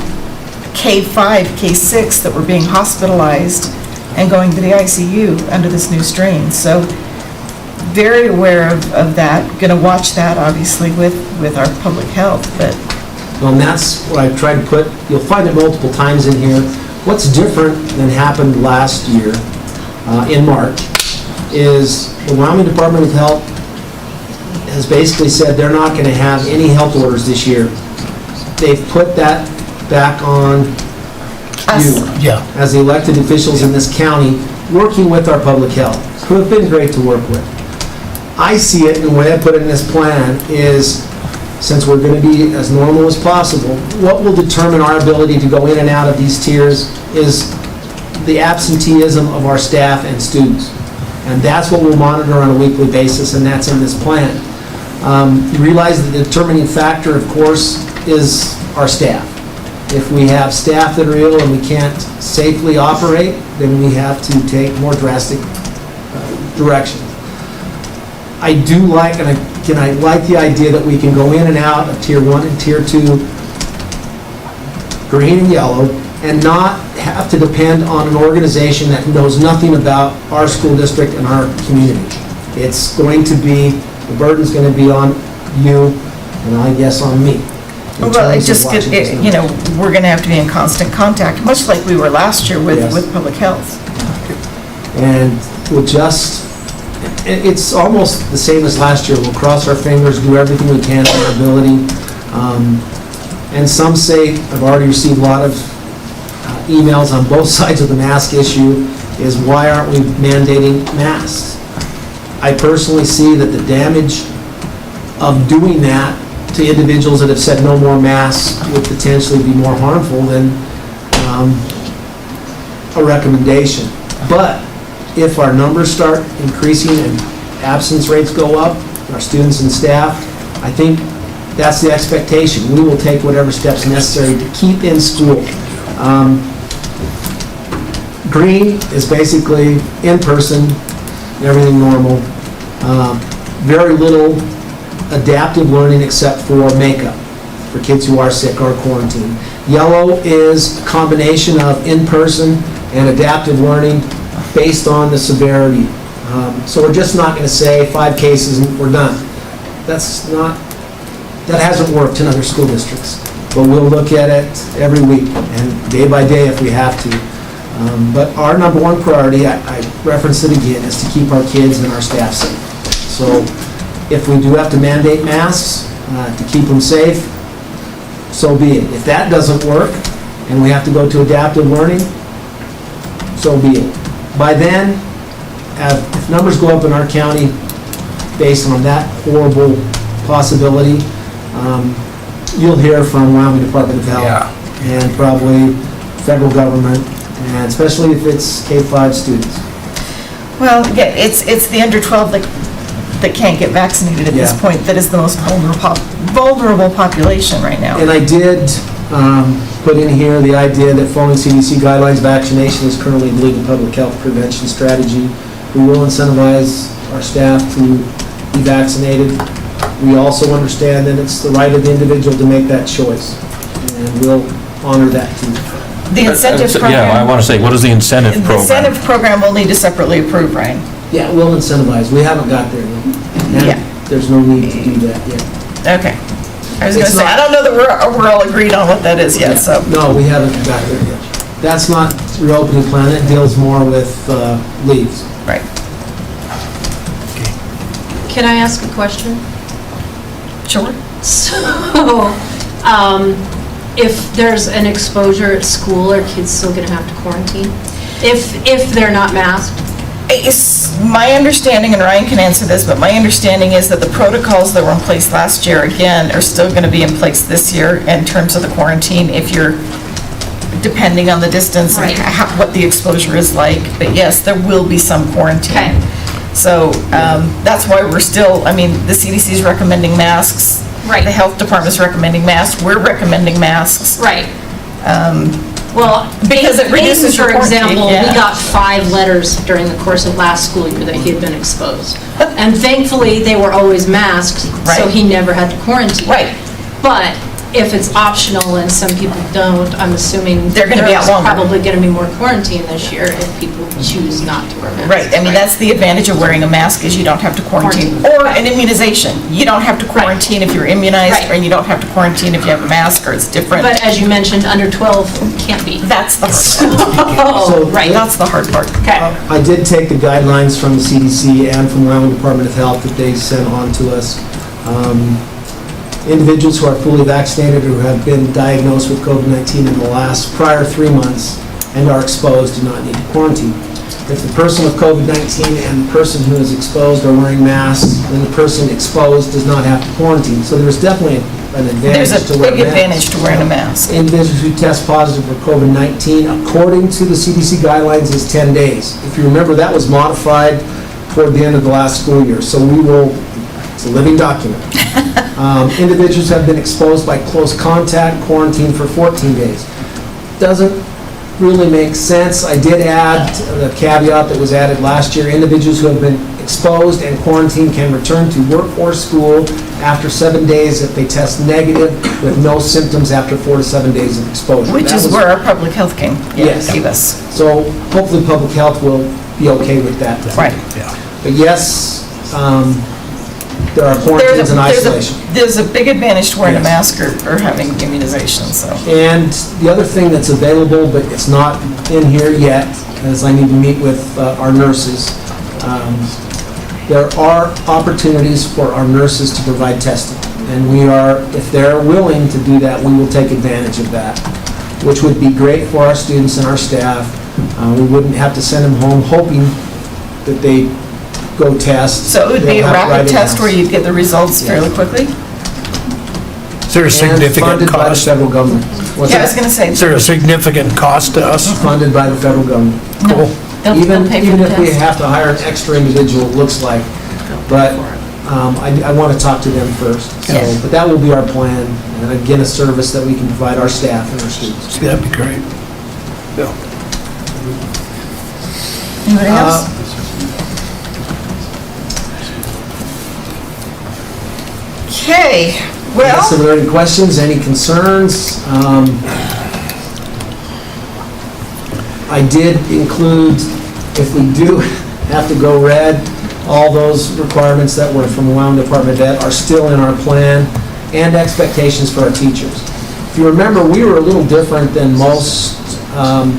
S2: K5, K6 that were being hospitalized and going to the ICU under this new strain. So very aware of that, going to watch that obviously with our public health, but
S7: and that's what I tried to put, you'll find it multiple times in here. What's different than happened last year, in March, is the Wyoming Department of Health has basically said they're not going to have any health orders this year. They've put that back on you,
S8: Yeah.
S7: as the elected officials in this county, working with our public health, who have been great to work with. I see it, and the way I put it in this plan is, since we're going to be as normal as possible, what will determine our ability to go in and out of these tiers is the absenteeism of our staff and students. And that's what we'll monitor on a weekly basis, and that's in this plan. You realize the determining factor, of course, is our staff. If we have staff that are ill and we can't safely operate, then we have to take more drastic direction. I do like, and I like the idea that we can go in and out of Tier 1 and Tier 2, green and yellow, and not have to depend on an organization that knows nothing about our school district and our community. It's going to be, the burden's going to be on you, and I guess on me. in
S2: well, it
S7: terms of
S2: just,
S7: watching this number.
S2: we're going to have to be in constant contact, much like we were last year
S7: Yes.
S2: with public health.
S7: And we'll just, it's almost the same as last year. We'll cross our fingers, do everything we can in our ability. And some say, I've already received a lot of emails on both sides of the mask issue, is why aren't we mandating masks? I personally see that the damage of doing that to individuals that have said no more masks would potentially be more harmful than a recommendation. But if our numbers start increasing and absence rates go up, our students and staff, I think that's the expectation. We will take whatever steps necessary to keep in school. Green is basically in person, everything normal. Very little adaptive learning except for makeup for kids who are sick or quarantined. Yellow is a combination of in-person and adaptive learning based on the severity. So we're just not going to say 5 cases and we're done. That hasn't worked in other school districts. But we'll look at it every week and day by day if we have to. But our number one priority, I referenced it again, is to keep our kids and our staff safe. So if we do have to mandate masks to keep them safe, so be it. If that doesn't work and we have to go to adaptive learning, so be it. By then, if numbers go up in our county based on that horrible possibility, you'll hear from Wyoming Department of Health and probably federal government, and especially if it's K-5 students.
S2: Well, yeah, it's the under 12 that can't get vaccinated at this
S7: Yeah.
S2: point that is the most vulnerable population right now.
S7: And I did put in here the idea that following CDC guidelines, vaccination is currently a legal public health prevention strategy. We will incentivize our staff to be vaccinated. We also understand that it's the right of the individual to make that choice, and we'll honor that too.
S2: The incentive program.
S3: Yeah, I want to say, what is the incentive
S2: The
S3: program?
S2: incentive program will need to separately approve, Ryan.
S7: Yeah, we'll incentivize. We haven't got there yet. And
S2: Yeah.
S7: there's no need to do that yet.
S2: Okay. I was gonna
S7: It's
S2: say, I
S7: not-
S2: don't know that we're all agreed on what that is yet, so.
S7: No, we haven't got there yet. That's not reopening plan, it deals more with leaves.
S2: Right.
S9: Can I ask a question?
S2: Sure.
S9: So, if there's an exposure at school, are kids still gonna have to quarantine? If they're not masked?
S2: It's my understanding, and Ryan can answer this, but my understanding is that the protocols that were in place last year, again, are still going to be in place this year in terms of the quarantine, if you're, depending on the distance and
S9: Right.
S2: what the exposure is like. But yes, there will be some quarantine.
S9: Okay.
S2: So that's why we're still, I mean, the CDC's recommending masks.
S9: Right.
S2: The health department's recommending masks. We're recommending masks.
S9: Right. Well,
S2: Because it reduces your
S9: For
S2: quarantine,
S9: example,
S2: yeah.
S9: we got 5 letters during the course of last school year that he had been exposed. And thankfully, they were always masked, so
S2: Right.
S9: he never had to quarantine.
S2: Right.
S9: But if it's optional and some people don't, I'm assuming
S2: They're gonna be out
S9: there's
S2: longer.
S9: probably going to be more quarantine this year if people choose not to wear masks.
S2: Right, I mean, that's the advantage of wearing a mask, is you don't have to quarantine. Or an immunization. You don't have to quarantine if you're immunized,
S9: Right.
S2: and you don't have to quarantine if you have a mask, or it's different.
S9: But as you mentioned, under 12 can't be.
S2: That's the hard
S9: Oh,
S7: So-
S9: right.
S2: That's the hard part.
S9: Okay.
S7: I did take the guidelines from the CDC and from Wyoming Department of Health that they sent on to us. Individuals who are fully vaccinated or who have been diagnosed with COVID-19 in the last prior 3 months and are exposed do not need to quarantine. If the person with COVID-19 and the person who is exposed are wearing masks, then the person exposed does not have to quarantine. So there's definitely an
S2: There's
S7: advantage
S2: a
S7: to wear
S2: big
S7: masks.
S2: advantage to wearing a mask.
S7: Individuals who test positive for COVID-19, according to the CDC guidelines, is 10 days. If you remember, that was modified toward the end of the last school year, so we will, it's a living document. Individuals have been exposed by close contact, quarantine for 14 days. Doesn't really make sense. I did add the caveat that was added last year, individuals who have been exposed and quarantined can return to work or school after 7 days if they test negative with no symptoms after 4 to 7 days of exposure.
S2: Which
S7: That
S2: is
S7: was-
S2: where our public health came,
S7: Yes.
S2: gave us.
S7: So hopefully public health will be okay with that.
S2: Right.
S7: But yes, there are quarantines and isolation.
S2: There's a big advantage to wearing a
S7: Yes.
S2: mask or having immunization, so.
S7: And the other thing that's available, but it's not in here yet, as I need to meet with our nurses, there are opportunities for our nurses to provide testing. And we are, if they're willing to do that, we will take advantage of that, which would be great for our students and our staff. We wouldn't have to send them home hoping that they go test.
S2: So it would be
S7: They'll
S2: a
S7: have to
S2: rapid
S7: write
S2: test
S7: in-house.
S2: where you'd get the results fairly quickly?
S8: Is there a
S7: And
S8: significant
S7: funded by the
S8: cost?
S7: federal government. What's
S2: Yeah, I was
S7: that?
S2: gonna say,
S8: Is there a significant cost to us?
S7: Funded by the federal government.
S8: Cool.
S2: they'll
S7: Even
S2: pay for the
S7: if we
S2: test.
S7: have to hire an extra individual, it looks like. But I want to talk to them first. So,
S2: Yes.
S7: but that will be our plan, and again, a service that we can provide our staff and our students.
S8: That'd be great.
S2: Anybody else? Okay, well.
S7: So, are there any questions, any concerns? I did include, if we do have to go red, all those requirements that were from the Wyoming Department of Ed are still in our plan, and expectations for our teachers. If you remember, we were a little different than most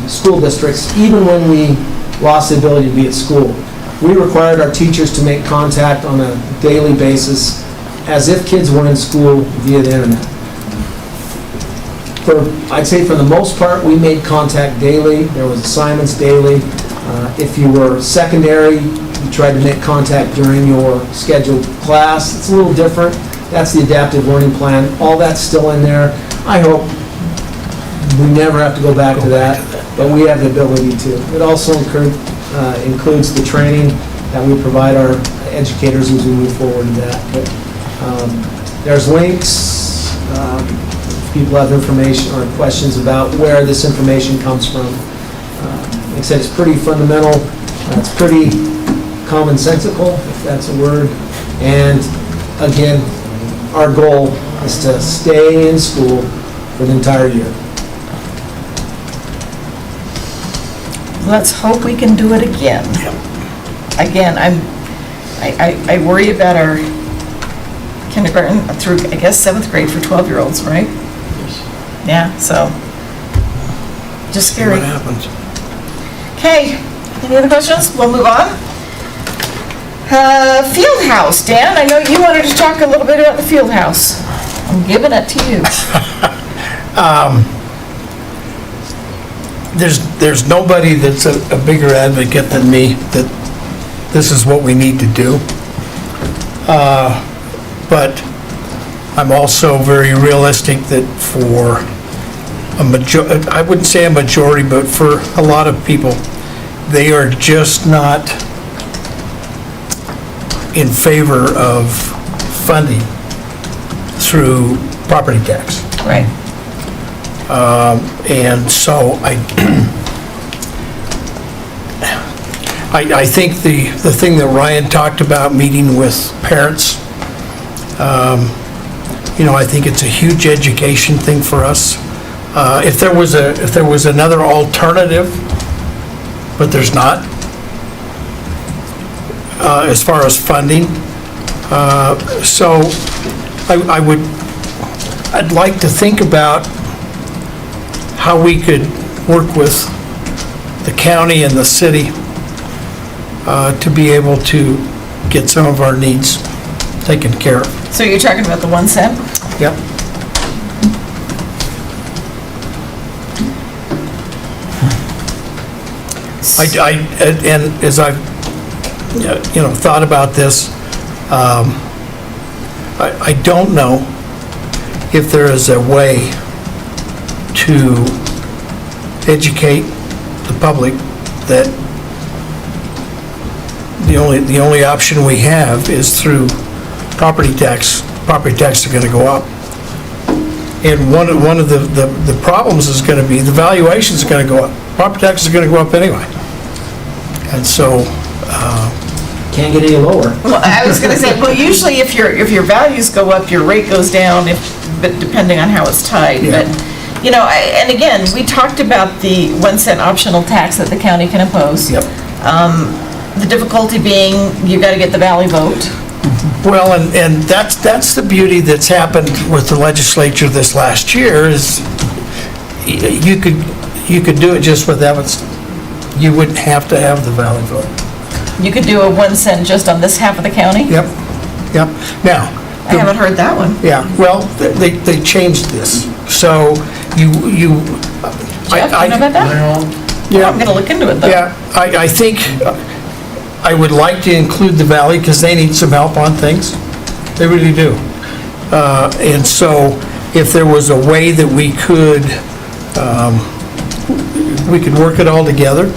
S7: school districts, even when we lost the ability to be at school. We required our teachers to make contact on a daily basis as if kids were in school via the internet. I'd say for the most part, we made contact daily. There was assignments daily. If you were secondary, you tried to make contact during your scheduled class. It's a little different. That's the adaptive learning plan. All that's still in there. I hope we never have to go back to that, but we have the ability to. It also includes the training that we provide our educators as we move forward in that. But, there's links. If people have information or questions about where this information comes from. Like I said, it's pretty fundamental. It's pretty commonsensical, if that's a word. And again, our goal is to stay in school for the entire year.
S2: Let's hope we can do it again. Again, I worry about our kindergarten through, I guess, 7th grade for 12-year-olds, right? Yeah, so, just
S8: See what
S2: scary.
S8: happens.
S2: Okay, any other questions? We'll move on. Field house, Dan, I know you wanted to talk a little bit about the field house. I'm giving it to you.
S8: There's nobody that's a bigger advocate than me that this is what we need to do. But I'm also very realistic that for I wouldn't say a majority, but for a lot of people, they are just not in favor of funding through property tax.
S2: Right.
S8: And so I think the thing that Ryan talked about, meeting with parents, I think it's a huge education thing for us. If there was another alternative, but there's not, as far as funding. So I'd like to think about how we could work with the county and the city to be able to get some of our needs taken care of.
S2: So you're talking about the 1 cent?
S8: Yep. And as I've, thought about this, I don't know if there is a way to educate the public that the only option we have is through property tax. Property tax are gonna go up. And one of the problems is gonna be, the valuation's gonna go up. Property taxes are gonna go up anyway. And so,
S7: Can't get any lower.
S2: Well, I was gonna say, well, usually if your values go up, your rate goes down, but depending on how it's tied.
S8: Yeah.
S2: But, and again, we talked about the 1 cent optional tax that the county can impose.
S8: yep.
S2: The difficulty being, you gotta get the valley vote.
S8: Well, and that's the beauty that's happened with the legislature this last year, is you could do it just with Evanston. You wouldn't have to have the valley vote.
S2: You could do a 1 cent just on this half of the county?
S8: Yep. Now.
S2: I haven't heard that one.
S8: Yeah, well, they changed this, so you.
S2: Jeff, you know about that?
S8: Yeah.
S2: I'm gonna look into it though.
S8: Yeah, I think I would like to include the valley because they need some help on things. They really do. And so if there was a way that we could work it all together,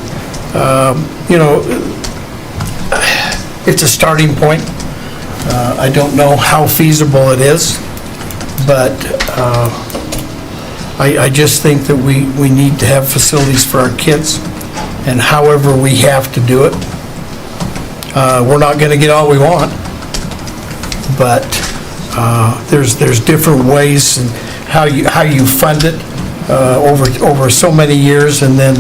S8: it's a starting point. I don't know how feasible it is, but I just think that we need to have facilities for our kids, and however we have to do it. We're not going to get all we want, but there's different ways and how you fund it over so many years, and then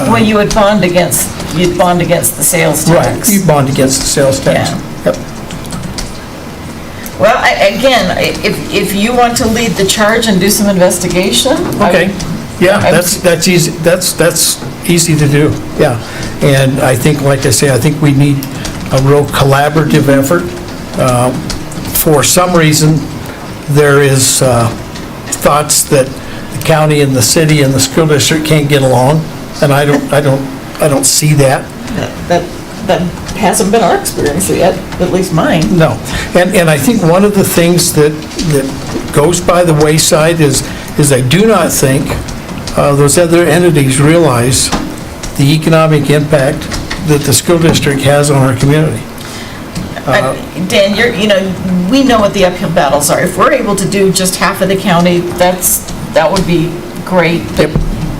S2: Well, you'd bond against the sales
S8: right,
S2: tax.
S8: you bond against the sales tax.
S2: Yeah.
S8: Yep.
S2: Well, again, if you want to lead the charge and do some investigation.
S8: Okay. Yeah, that's easy. That's easy to do. Yeah, and I think, like I say, I think we need a real collaborative effort. For some reason, there is thoughts that the county and the city and the school district can't get along, and I don't see that.
S2: That hasn't been our experience yet, at least mine.
S8: No, and I think one of the things that goes by the wayside is I do not think those other entities realize the economic impact that the school district has on our community.
S2: Dan, we know what the uphill battles are. If we're able to do just half of the county, that would be great. But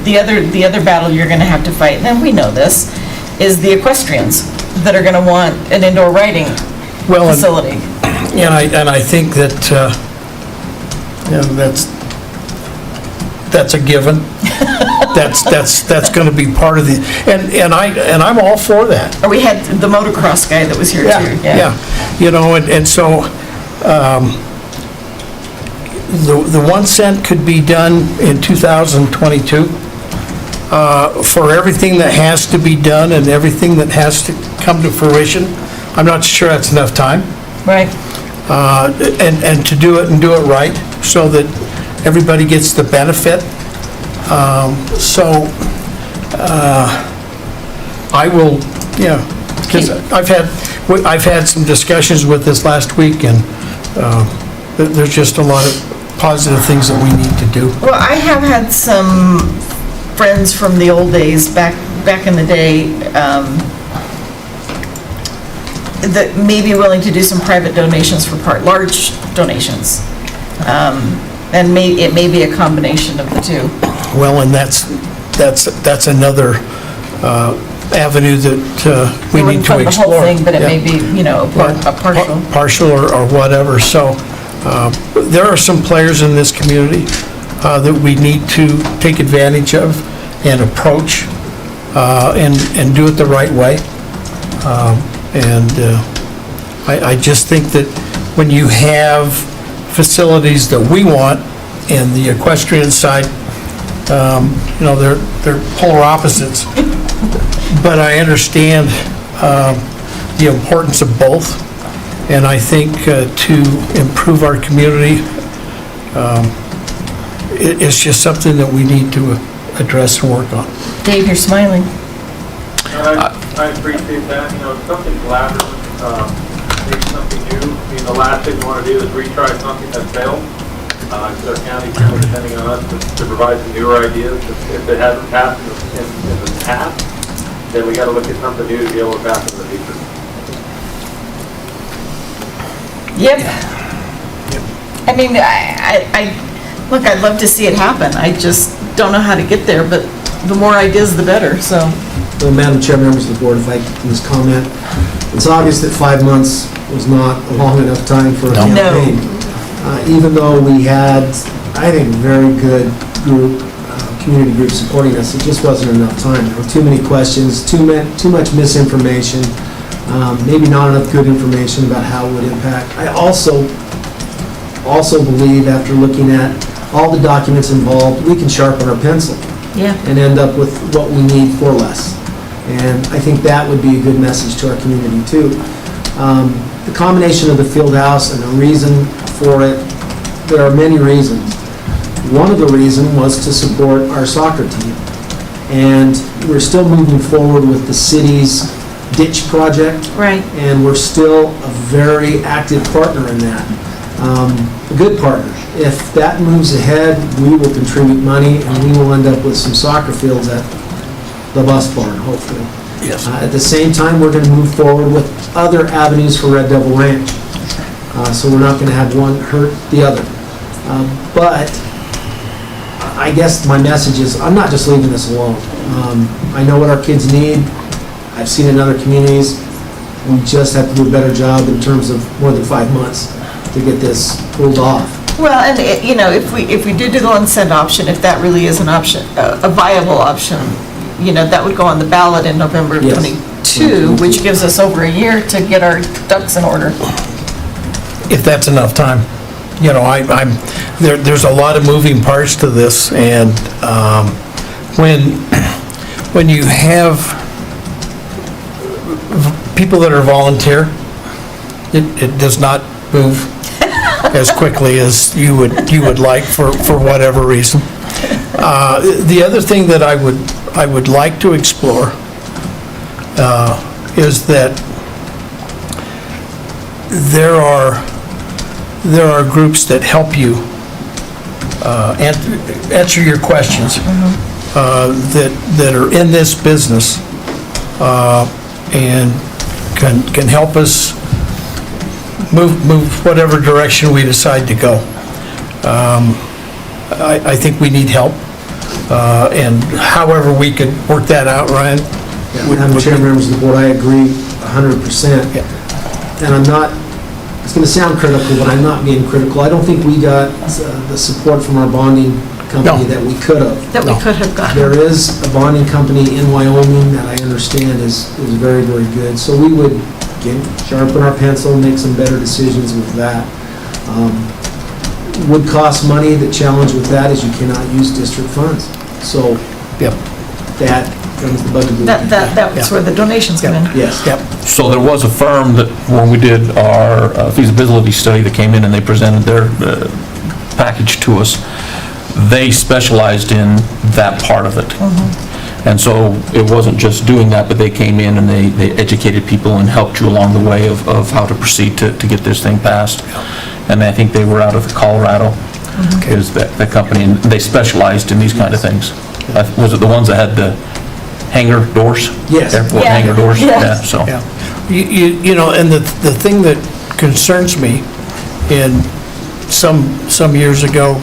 S2: the other battle you're gonna have to fight, and we know this, is the equestrians that are gonna want an indoor riding facility.
S8: And I think that, that's a given. That's gonna be part of the, and I'm all for that.
S2: Or we had the motocross guy that was here too.
S8: Yeah, and so The 1 cent could be done in 2022. For everything that has to be done and everything that has to come to fruition, I'm not sure that's enough time.
S2: Right.
S8: And to do it and do it right, so that everybody gets the benefit. I will, because I've had some discussions with this last week, and there's just a lot of positive things that we need to do.
S2: Well, I have had some friends from the old days, back in the day, that may be willing to do some private donations for large donations. And it may be a combination of the two.
S8: Well, and that's another avenue that we need to
S2: It wouldn't fund the whole
S8: explore.
S2: thing, but it
S8: Yeah.
S2: may be, a partial.
S8: Partial or whatever. So there are some players in this community that we need to take advantage of and approach and do it the right way. I just think that when you have facilities that we want and the equestrian side, they're polar opposites. But I understand the importance of both, and I think to improve our community, it's just something that we need to address and work on.
S2: Dave, you're smiling.
S6: I appreciate that, something collaborative, maybe something new. I mean, the last thing we want to do is retry something that failed. Because our county's kind of depending on us to provide some newer ideas. If it hasn't passed in the past, then we got to look at something new to be able to pass in the future.
S2: Yep. I mean, look, I'd love to see it happen. I just don't know how to get there, but the more ideas, the better, so.
S7: Well, Madam Chair, members of the board, if I can just comment, it's obvious that 5 months was not a long enough time for a
S8: No.
S7: campaign. Even though we had, I think, a very good group, community group supporting us, it just wasn't enough time. There were too many questions, too much misinformation, maybe not enough good information about how it would impact. I also believe, after looking at all the documents involved, we can sharpen our pencil
S2: Yeah.
S7: and end up with what we need for less. And I think that would be a good message to our community, too. The combination of the field house and the reason for it, there are many reasons. One of the reasons was to support our soccer team. And we're still moving forward with the city's ditch project.
S2: Right.
S7: And we're still a very active partner in that. A good partner. If that moves ahead, we will contribute money and we will end up with some soccer fields at the bus barn, hopefully.
S8: Yes.
S7: At the same time, we're going to move forward with other avenues for Red Devil Ranch. So we're not going to have one hurt the other. But I guess my message is, I'm not just leaving this alone. I know what our kids need. I've seen it in other communities. We just have to do a better job in terms of more than 5 months to get this pulled off.
S2: Well, and, if we did do the 1 cent option, if that really is an option, a viable option, that would go on the ballot in November of
S7: Yes.
S2: 22, which gives us over a year to get our ducks in order.
S8: If that's enough time. There's a lot of moving parts to this, and when you have people that are volunteer, it does not move as quickly as you would like for whatever reason. The other thing that I would like to explore is that there are groups that help you answer your questions that are in this business and can help us move whatever direction we decide to go. I think we need help, and however we can work that out, Ryan.
S7: Madam Chair, members of the board, I agree 100%. And I'm not, it's going to sound critical, but I'm not being critical. I don't think we got the support from our bonding company
S8: No.
S7: that we could have.
S2: That we could have gotten.
S7: There is a bonding company in Wyoming that I understand is very, very good. So we would, again, sharpen our pencil, make some better decisions with that. Would cost money. The challenge with that is you cannot use district funds. So
S8: Yep.
S7: that comes the budget.
S2: That's where the donations come in.
S7: Yes.
S8: Yep.
S3: So there was a firm that, when we did our feasibility study, that came in and they presented their package to us. They specialized in that part of it. And so it wasn't just doing that, but they came in and they educated people and helped you along the way of how to proceed to get this thing passed. And I think they were out of Colorado, is the company, and they specialized in these kind of things. Was it the ones that had the hangar doors?
S7: Yes.
S3: Airport
S2: Yeah.
S3: hangar doors?
S2: Yeah.
S3: Yeah, so.
S8: Yeah. You know, and the thing that concerns me, in some years ago,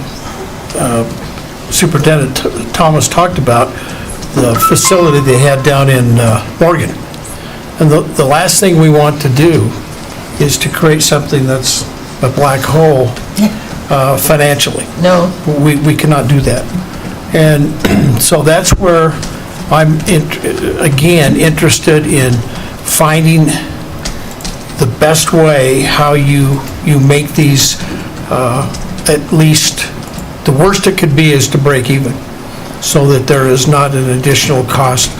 S8: Superintendent Thomas talked about the facility they had down in Morgan. And the last thing we want to do is to create something that's a black hole financially.
S2: No.
S8: We cannot do that. And so that's where I'm, again, interested in finding the best way how you make these, at least, the worst it could be is to break even, so that there is not an additional cost.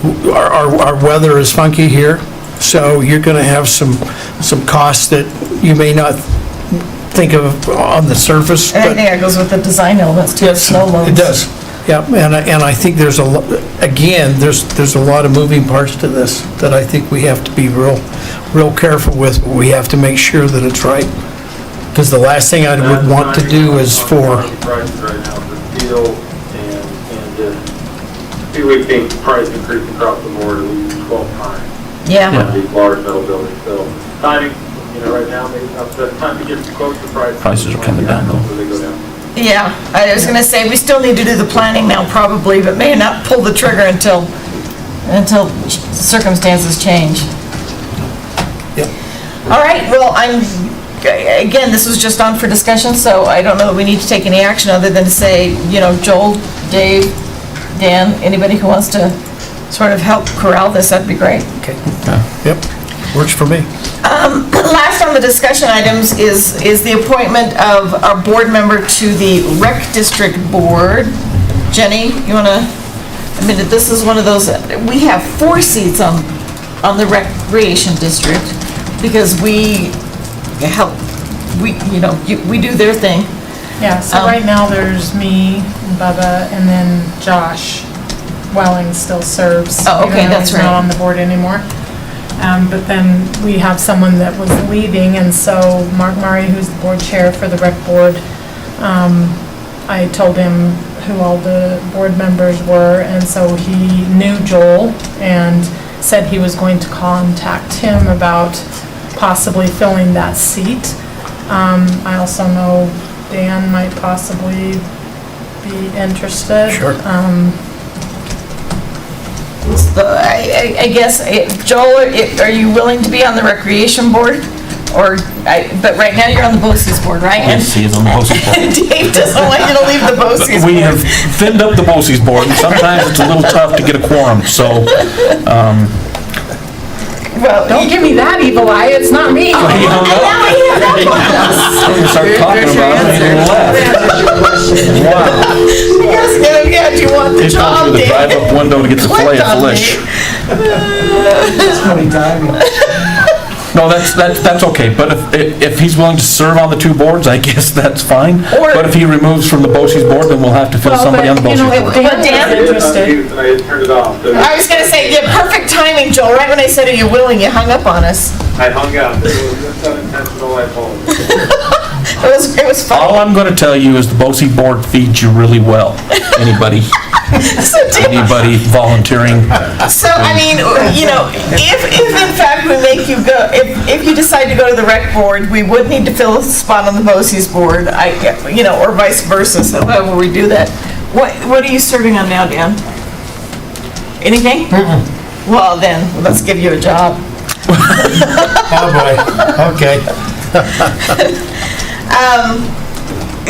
S8: Our weather is funky here, so you're going to have some costs that you may not think of on the surface.
S2: And I
S8: but-
S2: think that goes with the design elements too, snow loads.
S8: It does, yeah, and I think there's again, there's a lot of moving parts to this that I think we have to be real careful with. We have to make sure that it's right, because the last thing I would want to do is for,
S6: Prices right now for steel and just, we've seen price increase across the board at least 12 times.
S2: Yeah.
S6: On these large metal buildings, so timing, right now, maybe up to time to get close to price.
S3: Prices are coming down, though.
S6: Before they go down.
S2: Yeah, I was gonna say, we still need to do the planning now probably, but may not pull the trigger until circumstances change.
S8: Yep.
S2: All right, well, again, this was just on for discussion, so I don't know that we need to take any action other than to say, Joel, Dave, Dan, anybody who wants to sort of help corral this, that'd be great.
S8: okay, yep, works for me.
S2: Last on the discussion items is the appointment of our board member to the Rec District Board. Jenny, you want to, this is one of those, we have 4 seats on the Recreation District because we help, we do their thing.
S5: Yeah, so right now there's me, Bubba, and then Josh Welling still serves.
S2: Oh, okay,
S5: even though
S2: that's
S5: he's
S2: right.
S5: not on the board anymore. But then we have someone that was leaving, and so Mark Murray, who's the board chair for the rec board, I told him who all the board members were, and so he knew Joel and said he was going to contact him about possibly filling that seat. I also know Dan might possibly be interested.
S8: Sure.
S2: I guess, Joel, are you willing to be on the Recreation Board? But right now you're on the BOCES board, right?
S3: Yes, he is on the BOCES board.
S2: And Dave doesn't want you to leave the BOCES board.
S3: We have thinned up the BOCES board, and sometimes it's a little tough to get a quorum, so,
S2: Well,
S5: Don't give me that evil eye, it's not me.
S3: you hung up.
S2: now we have that one.
S3: We start talking about it, and he left. Wow.
S2: Yes, you want the
S3: He's going
S2: job,
S3: through the
S2: Dave.
S3: drive-up window to get the fillet of fish. No, that's okay, but if he's willing to serve on the 2 boards, I guess that's fine. But if he removes from the BOCES board, then we'll have to fill somebody on the BOCES board.
S2: But Dan,
S5: Interested.
S6: I turned it off. So
S2: I was gonna say, yeah, perfect timing, Joel. Right when I said, are you willing, you hung up on us.
S6: I hung out. It was unintentional, I apologize.
S2: It was
S3: All
S2: funny.
S3: I'm gonna tell you is the BOCES board feeds you really well. Anybody volunteering.
S2: So, I mean, if in fact we make you go, if you decide to go to the rec board, we would need to fill a spot on the BOCES board, or vice versa, so however we do that. What are you serving on now, Dan? Anything? Well, then, let's give you a job.
S8: Oh, boy, okay.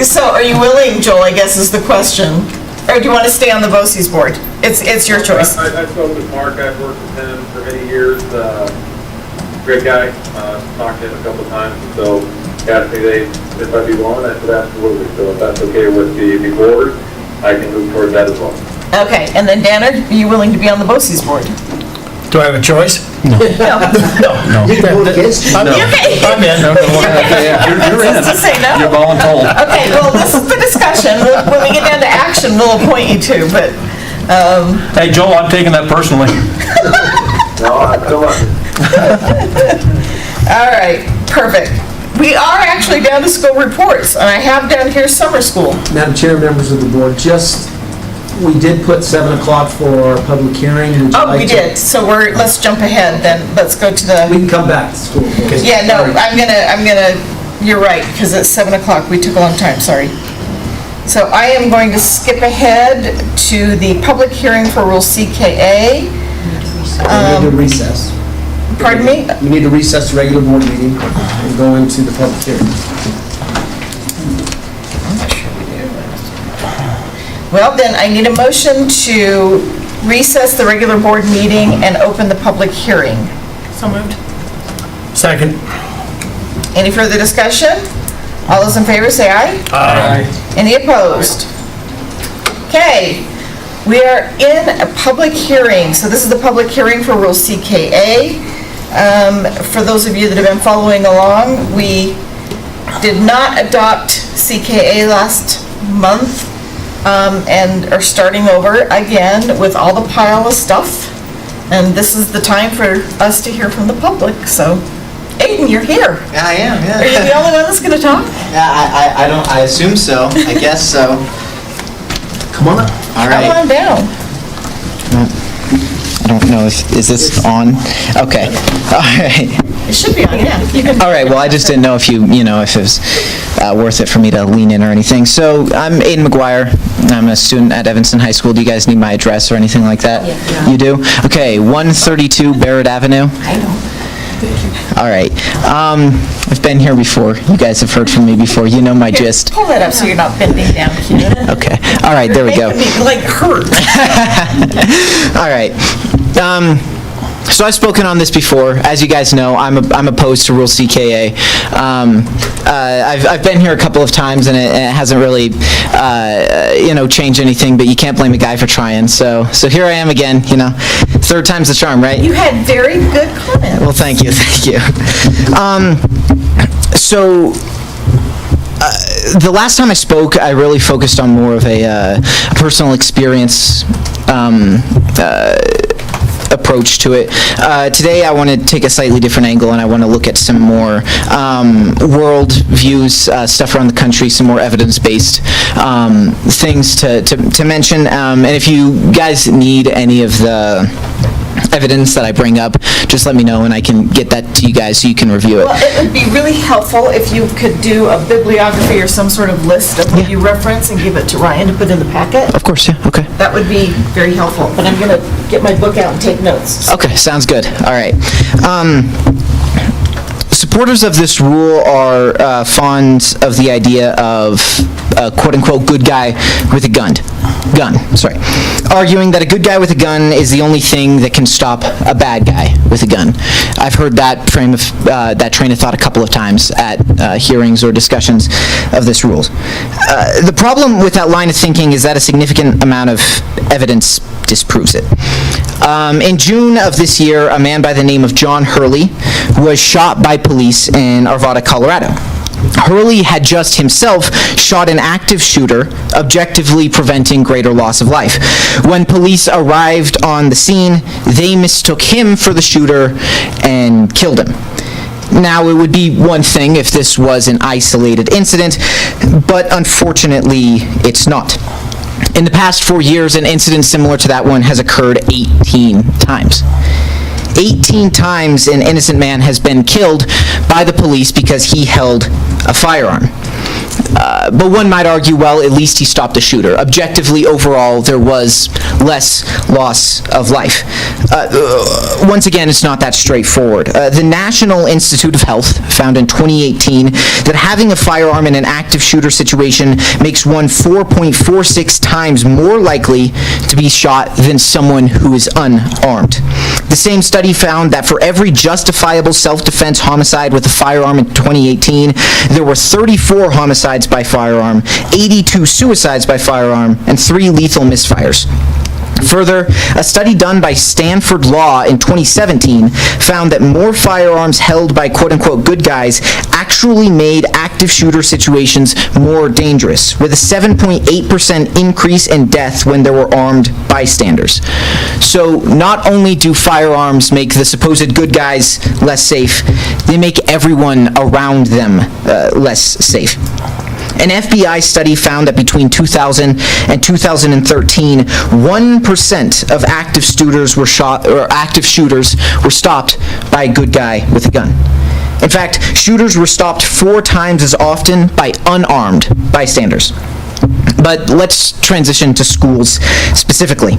S2: So, are you willing, Joel, I guess is the question? Or do you want to stay on the BOCES board? It's your choice.
S6: I spoke with Mark, I've worked with him for many years. great guy, talked to him a couple times, and so he asked me if I'd be willing, I said absolutely. So if that's okay with the board, I can move towards that as well.
S2: Okay, and then Dan, are you willing to be on the BOCES board?
S8: Do I have a choice?
S2: No.
S7: You can vote against it.
S8: I'm in.
S2: Okay.
S8: I'm in.
S3: You're in.
S2: Just to say no.
S3: You're voluntold.
S2: Okay, well, this is the discussion. When we get down to action, we'll appoint you two, but,
S3: Hey, Joel, I'm taking that personally.
S6: No, I feel like
S2: all right, perfect. We are actually down to school reports, and I have down here summer school.
S7: Madam Chair, members of the board, we did put 7 o'clock for our public hearing. Would you
S2: Oh,
S7: like
S2: we
S7: to-
S2: did, so let's jump ahead then. Let's go to
S7: We
S2: the,
S7: can come back to school.
S2: yeah, no, I'm gonna, you're right, because it's 7 o'clock. We took a long time, sorry. So I am going to skip ahead to the public hearing for Rule CKA.
S7: We need to recess.
S2: Pardon me?
S7: We need to recess the regular board meeting and go into the public hearing.
S2: Well, then I need a motion to recess the regular board meeting and open the public hearing.
S5: So moved.
S8: Second.
S2: Any further discussion? All those in favor say aye.
S8: Aye.
S2: Any opposed? Okay, we are in a public hearing. So this is the public hearing for Rule CKA. For those of you that have been following along, we did not adopt CKA last month and are starting over again with all the pile of stuff. And this is the time for us to hear from the public, so. Aiden, you're here.
S11: Yeah, I am, yeah.
S2: Are you the only one that's gonna talk?
S11: Yeah, I assume so. I guess so.
S7: Come on up.
S11: All
S2: Come
S11: right.
S2: on down.
S11: I don't know is this on? Okay. All right.
S2: It should be on, yeah. You can-
S11: All right, well, I just didn't know if if it was worth it for me to lean in or anything. So I'm Aiden McGuire. I'm a student at Evanston High School. Do you guys need my address or anything like that?
S2: Yeah.
S11: You do? Okay, 132 Barrett Avenue.
S2: I know.
S11: All right. I've been here before. You guys have heard from me before. You know my
S2: Here,
S11: gist.
S2: pull that up so you're not bending down, kid.
S11: Okay. All right, there we go.
S2: Making me, like, hurt.
S11: All right. So I've spoken on this before. As you guys know, I'm opposed to Rule CKA. I've been here a couple of times, and it hasn't really, changed anything. But you can't blame a guy for trying. So here I am again. Third time's the charm, right?
S2: You had very good comments.
S11: Well, thank you. So. The last time I spoke, I really focused on more of a personal experience approach to it. Today I want to take a slightly different angle, and I want to look at some more world views, stuff around the country, some more evidence-based things to mention. And if you guys need any of the evidence that I bring up, just let me know and I can get that to you guys so you can review it.
S2: Well, it would be really helpful if you could do a bibliography or some sort of list of what you reference and give it to Ryan to put in the packet.
S11: Of course, yeah, okay.
S2: That would be very helpful, but I'm gonna get my book out and take notes.
S11: Okay, sounds good. All right. Supporters of this rule are fond of the idea of a quote-unquote good guy with a gun, arguing that a good guy with a gun is the only thing that can stop a bad guy with a gun. I've heard that train of thought a couple of times at hearings or discussions of this rule. The problem with that line of thinking is that a significant amount of evidence disproves it. In June of this year, a man by the name of John Hurley was shot by police in Arvada, Colorado. Hurley had just himself shot an active shooter, objectively preventing greater loss of life. When police arrived on the scene, they mistook him for the shooter and killed him. Now, it would be one thing if this was an isolated incident, but unfortunately, it's not. In the past 4 years, an incident similar to that one has occurred 18 times. 18 times an innocent man has been killed by the police because he held a firearm. But one might argue, well, at least he stopped the shooter. Objectively, overall, there was less loss of life. Once again, it's not that straightforward. The National Institute of Health found in 2018 that having a firearm in an active shooter situation makes one 4.46 times more likely to be shot than someone who is unarmed. The same study found that for every justifiable self-defense homicide with a firearm in 2018, there were 34 homicides by firearm, 82 suicides by firearm, and 3 lethal misfires. Further, a study done by Stanford Law in 2017 found that more firearms held by quote-unquote good guys actually made active shooter situations more dangerous, with a 7.8% increase in death when there were armed bystanders. So not only do firearms make the supposed good guys less safe, they make everyone around them less safe. An FBI study found that between 2000 and 2013, 1% of active shooters were stopped by a good guy with a gun. In fact, shooters were stopped 4 times as often by unarmed bystanders. But let's transition to schools specifically.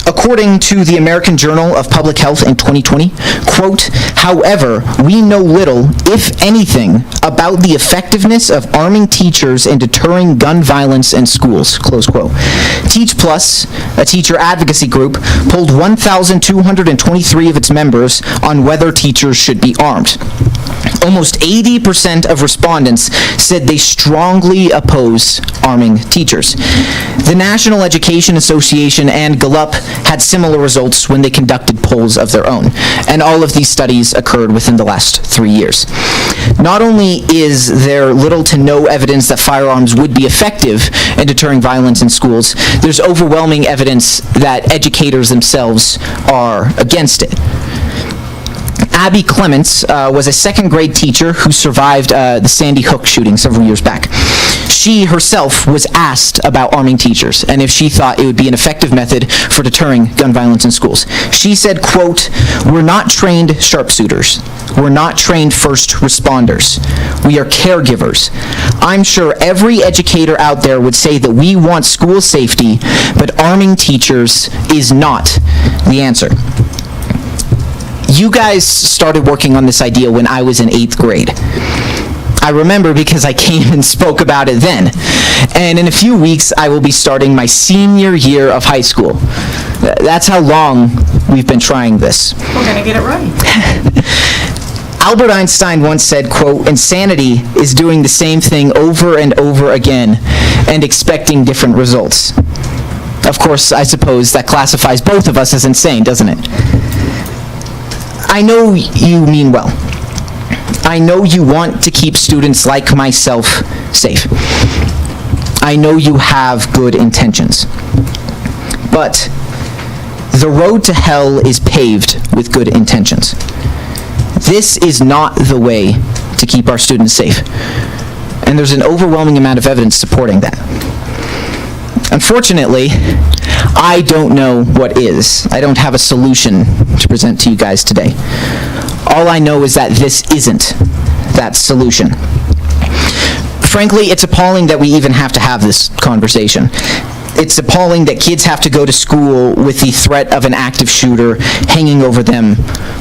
S11: According to the American Journal of Public Health in 2020, quote, "However, we know little, if anything, about the effectiveness of arming teachers in deterring gun violence in schools," close quote. Teach Plus, a teacher advocacy group, polled 1,223 of its members on whether teachers should be armed. Almost 80% of respondents said they strongly oppose arming teachers. The National Education Association and Gallup had similar results when they conducted polls of their own, and all of these studies occurred within the last 3 years. Not only is there little to no evidence that firearms would be effective in deterring violence in schools, there's overwhelming evidence that educators themselves are against it. Abby Clements was a second-grade teacher who survived the Sandy Hook shooting several years back. She herself was asked about arming teachers and if she thought it would be an effective method for deterring gun violence in schools. She said, quote, "We're not trained sharpshooters. We're not trained first responders. We are caregivers. I'm sure every educator out there would say that we want school safety, but arming teachers is not the answer." You guys started working on this idea when I was in 8th grade. I remember because I came and spoke about it then. And in a few weeks, I will be starting my senior year of high school. That's how long we've been trying this.
S2: We're gonna get it right.
S11: Albert Einstein once said, quote, "Insanity is doing the same thing over and over again and expecting different results." Of course, I suppose that classifies both of us as insane, doesn't it? I know you mean well. I know you want to keep students like myself safe. I know you have good intentions. But the road to hell is paved with good intentions. This is not the way to keep our students safe. And there's an overwhelming amount of evidence supporting that. Unfortunately, I don't know what is. I don't have a solution to present to you guys today. All I know is that this isn't that solution. Frankly, it's appalling that we even have to have this conversation. It's appalling that kids have to go to school with the threat of an active shooter hanging over them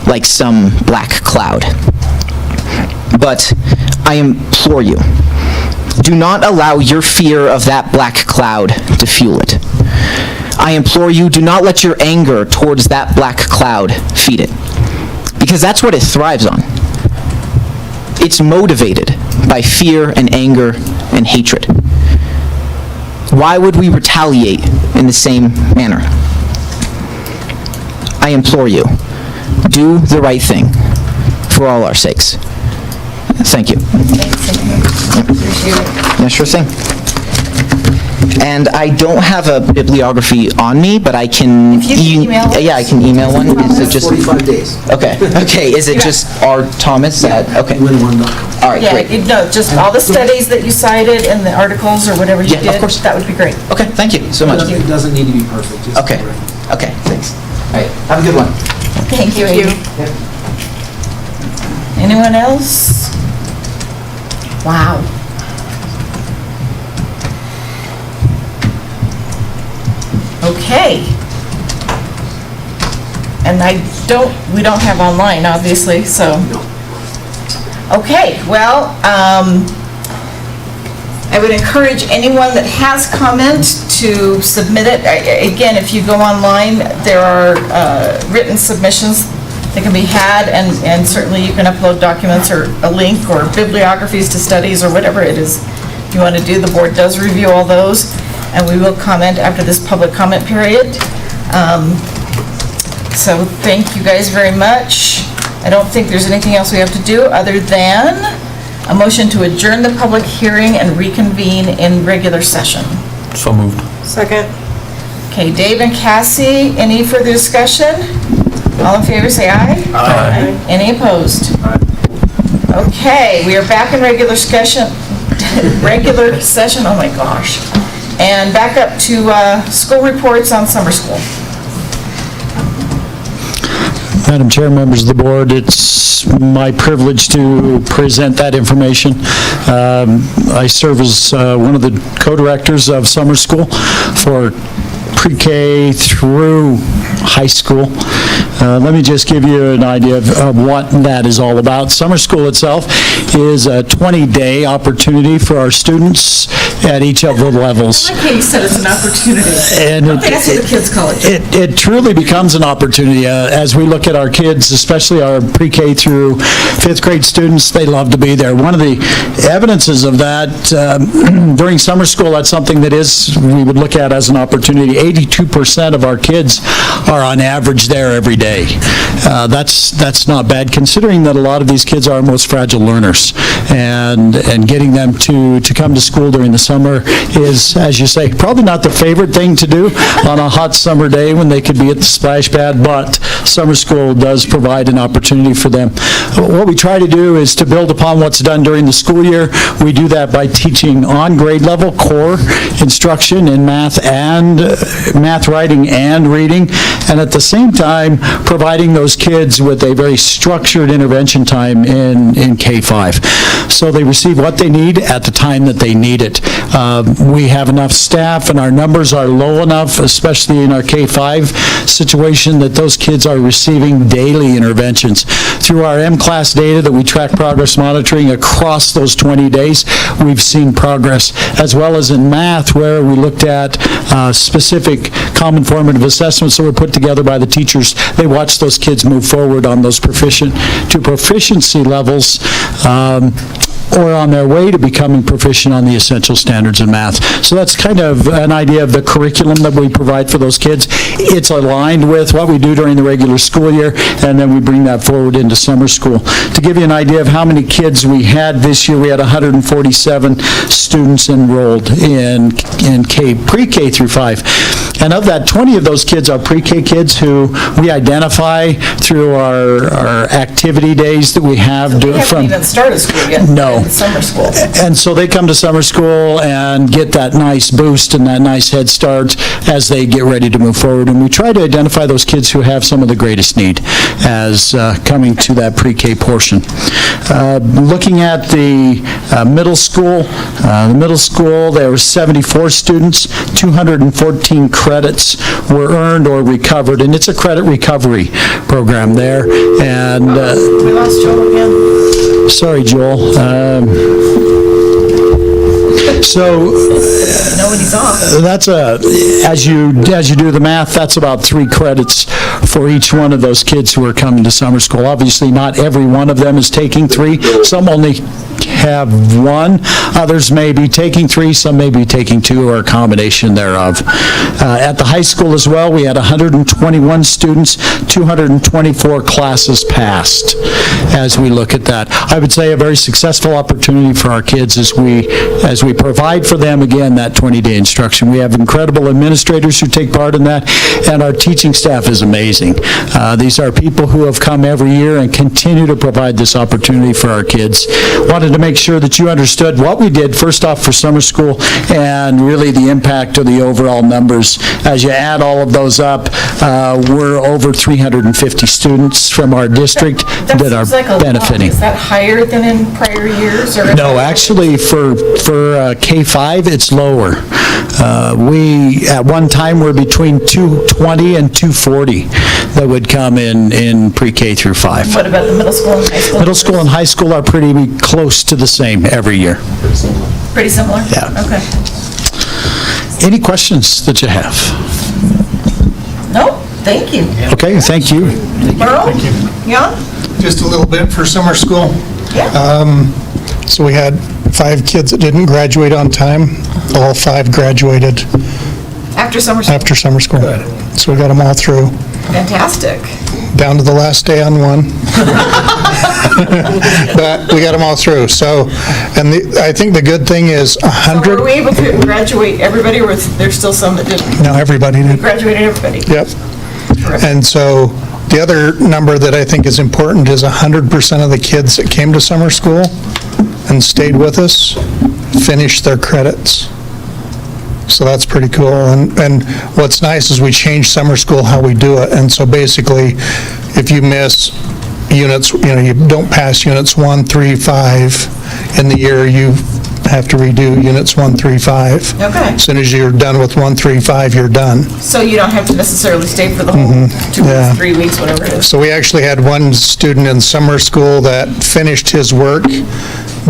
S11: like some black cloud. But I implore you, do not allow your fear of that black cloud to fuel it. I implore you, do not let your anger towards that black cloud feed it. Because that's what it thrives on. It's motivated by fear and anger and hatred. Why would we retaliate in the same manner? I implore you, do the right thing for all our sakes. Thank you. Yeah, sure thing. And I don't have a bibliography on me, but I can...
S2: If you can email us.
S11: Yeah, I can email one. Is it just...
S7: 45 days.
S11: Okay, okay, is it just R. Thomas at... Okay,
S7: Win1.com.
S11: all right,
S2: Yeah,
S11: great.
S2: no, just all the studies that you cited and the articles or whatever you
S11: Yeah,
S2: did.
S11: of course.
S2: That would be great.
S11: Okay, thank you so much.
S7: It doesn't need to be perfect, just...
S11: Okay, okay, thanks. All right, have a good one.
S2: Thank you, Amy. Anyone else? Wow. Okay. And we don't have online, obviously, so. Okay, well, I would encourage anyone that has comment to submit it. Again, if you go online, there are written submissions that can be had, and certainly you can upload documents or a link or bibliographies to studies or whatever it is you want to do. The board does review all those, and we will comment after this public comment period. So thank you guys very much. I don't think there's anything else we have to do other than a motion to adjourn the public hearing and reconvene in regular session.
S3: So moved.
S2: Second. Okay, Dave and Cassie, any further discussion? All in favor, say aye. Aye. Any opposed? Aye. Okay, we are back in regular session, oh my gosh. And back up to school reports on summer school.
S12: Madam Chair, members of the board, it's my privilege to present that information. I serve as one of the co-directors of summer school for pre-K through high school. Let me just give you an idea of what that is all about. Summer school itself is a 20-day opportunity for our students at each of the levels.
S2: I like how you said it's an opportunity.
S12: And
S2: That's what the kids call it.
S12: It truly becomes an opportunity as we look at our kids, especially our pre-K through fifth grade students. They love to be there. One of the evidences of that during summer school, that's something that we would look at as an opportunity. 82% of our kids are on average there every day. That's not bad, considering that a lot of these kids are our most fragile learners, and getting them to come to school during the summer is, as you say, probably not the favorite thing to do on a hot summer day when they could be at the splash pad, but summer school does provide an opportunity for them. What we try to do is to build upon what's done during the school year. We do that by teaching on grade level core instruction in math, writing, and reading, and at the same time providing those kids with a very structured intervention time in K-5. So they receive what they need at the time that they need it. We have enough staff and our numbers are low enough, especially in our K-5 situation, that those kids are receiving daily interventions. Through our M-class data that we track progress monitoring across those 20 days, we've seen progress, as well as in math, where we looked at specific common formative assessments that were put together by the teachers. They watch those kids move forward on those proficiency levels, or on their way to becoming proficient on the essential standards in math. So that's kind of an idea of the curriculum that we provide for those kids. It's aligned with what we do during the regular school year, and then we bring that forward into summer school. To give you an idea of how many kids we had this year, we had 147 students enrolled in pre-K through 5. And of that, 20 of those kids are pre-K kids who we identify through our activity days that we have.
S2: We haven't even started school yet.
S12: No.
S2: Summer school.
S12: And so they come to summer school and get that nice boost and that nice head start as they get ready to move forward. And we try to identify those kids who have some of the greatest need as coming to that pre-K portion. Looking at the middle school, there were 74 students, 214 credits were earned or recovered, and it's a credit recovery program there. And
S2: we lost Joel again.
S12: Sorry, Joel.
S2: Nobody's off.
S12: That's as you do the math, that's about 3 credits for each one of those kids who are coming to summer school. Obviously, not every one of them is taking 3. Some only have 1. Others may be taking 3. Some may be taking 2, or a combination thereof. At the high school as well, we had 121 students, 224 classes passed as we look at that. I would say a very successful opportunity for our kids as we provide for them, again, that 20-day instruction. We have incredible administrators who take part in that, and our teaching staff is amazing. nothing. These are people who have come every year and continue to provide this opportunity for our kids. Wanted to make sure that you understood what we did, first off, for summer school, and really the impact of the overall numbers. As you add all of those up, we're over 350 students from our district that are
S2: seems like a lot.
S12: benefiting.
S2: Is that higher than in prior years, or?
S12: No, actually, for K-5, it's lower. We, at one time, were between 220 and 240 that would come in pre-K through 5.
S2: What about the middle school and high school?
S12: Middle school and high school are pretty close to the same every year.
S2: Pretty similar?
S12: Yeah.
S2: Okay.
S12: Any questions that you have?
S2: No, thank you.
S12: Okay, thank you.
S2: Merle? Yeah?
S13: Just a little bit for summer school.
S2: Yeah.
S13: So we had 5 kids that didn't graduate on time. All 5 graduated
S2: After summer school?
S13: after summer school. So we got them all through,
S2: Fantastic.
S13: down to the last day on one. But we got them all through, so, and I think the good thing is
S2: So
S13: 100,
S2: were we able to graduate everybody, or was there still some that didn't?
S13: no, everybody did.
S2: Graduated everybody?
S13: Yep. And so the other number that I think is important is 100% of the kids that came to summer school and stayed with us finished their credits. So that's pretty cool. And what's nice is we changed summer school how we do it. And so basically, if you miss units, you don't pass units 1, 3, 5 in the year, you have to redo units 1, 3, 5.
S2: Okay.
S13: As soon as you're done with 1, 3, 5, you're done.
S2: So you don't have to necessarily stay for the whole 2
S13: Yeah.
S2: weeks, 3 weeks, whatever it is?
S13: So we actually had one student in summer school that finished his work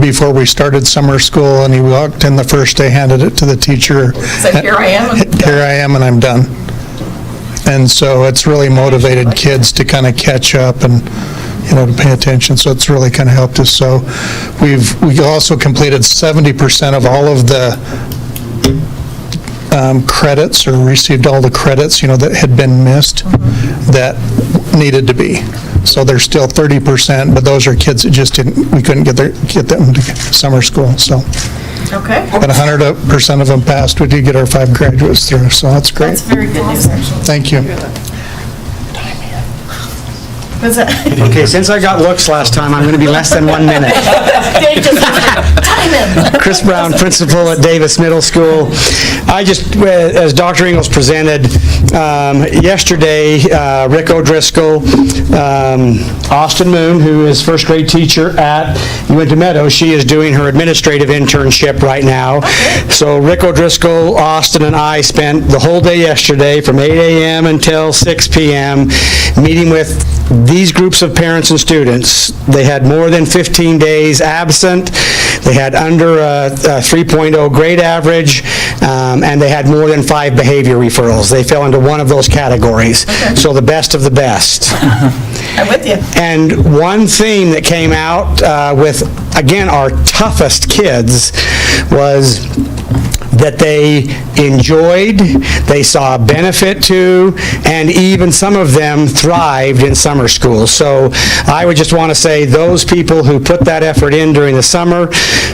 S13: before we started summer school, and he walked in the first day, handed it to the teacher.
S2: Said, "Here I am."
S13: Here I am, and I'm done. And so it's really motivated kids to kind of catch up and, to pay attention, so it's really kind of helped us. So we also completed 70% of all of the credits, or received all the credits, that had been missed that needed to be. So there's still 30%, but those are kids that just we couldn't get them to summer school, so.
S2: Okay.
S13: But 100% of them passed. We did get our 5 graduates through, so that's great.
S2: That's very good news, actually.
S13: Thank you.
S2: Was that?
S14: Okay, since I got looks last time, I'm going to be less than 1 minute.
S2: Dave just time him.
S14: Chris Brown, principal at Davis Middle School. I just, as Dr. Ingles presented, yesterday, Rick O'Driscoll, Austin Moon, who is first grade teacher at Uinta Meadows, she is doing her administrative internship right now. So Rick O'Driscoll, Austin, and I spent the whole day yesterday from 8 a.m. until 6 p.m. meeting with these groups of parents and students. They had more than 15 days absent, they had under a 3.0 grade average, and they had more than 5 behavior referrals. They fell into one of those categories. So the best of the best.
S2: I'm with you.
S14: And one theme that came out with, again, our toughest kids was that they enjoyed, they saw a benefit to, and even some of them thrived in summer school. So I would just want to say those people who put that effort in during the summer,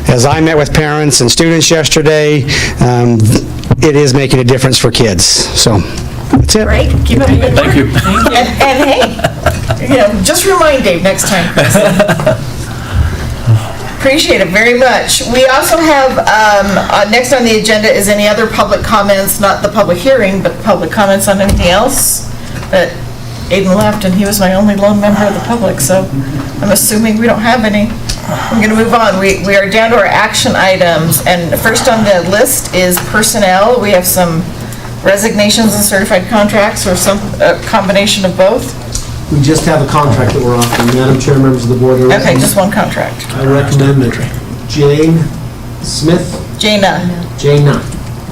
S14: as I met with parents and students yesterday, it is making a difference for kids. So that's it.
S2: Great. Keep up the good work.
S3: Thank you.
S2: And hey, just remind Dave next time, Chris. Appreciate it very much. We also have, next on the agenda is any other public comments, not the public hearing, but public comments on anything else. But Aiden left, and he was my only lone member of the public, so I'm assuming we don't have any. I'm going to move on. We are down to our action items, and first on the list is personnel. We have some resignations and certified contracts, or some combination of both.
S7: We just have a contract that we're offering. Madam Chair, members of the board.
S2: Okay, just one contract.
S7: I recommend that Jane Smith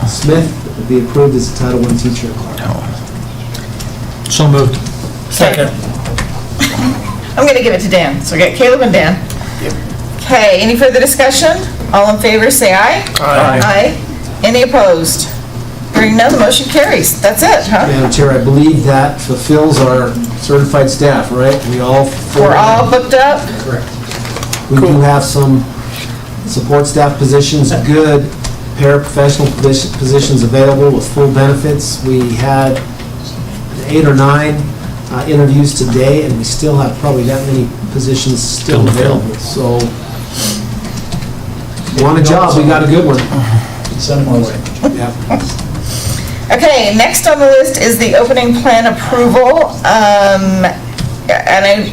S7: Smith be approved as a Title I teacher.
S8: So moved. Second.
S2: I'm going to give it to Dan. So we got Caleb and Dan. Okay, any further discussion? All in favor, say aye.
S8: Aye.
S2: Aye. Any opposed? Hearing none, the motion carries. That's it, huh?
S7: Madam Chair, I believe that fulfills our certified staff, right?
S2: We're all booked up?
S7: Correct. We do have some support staff positions, good paraprofessional positions available with full benefits. We had 8 or 9 interviews today, and we still have probably that many positions still available. So, want a job, we got a good one.
S4: Send them our way.
S7: Yeah.
S2: Okay, next on the list is the opening plan approval. And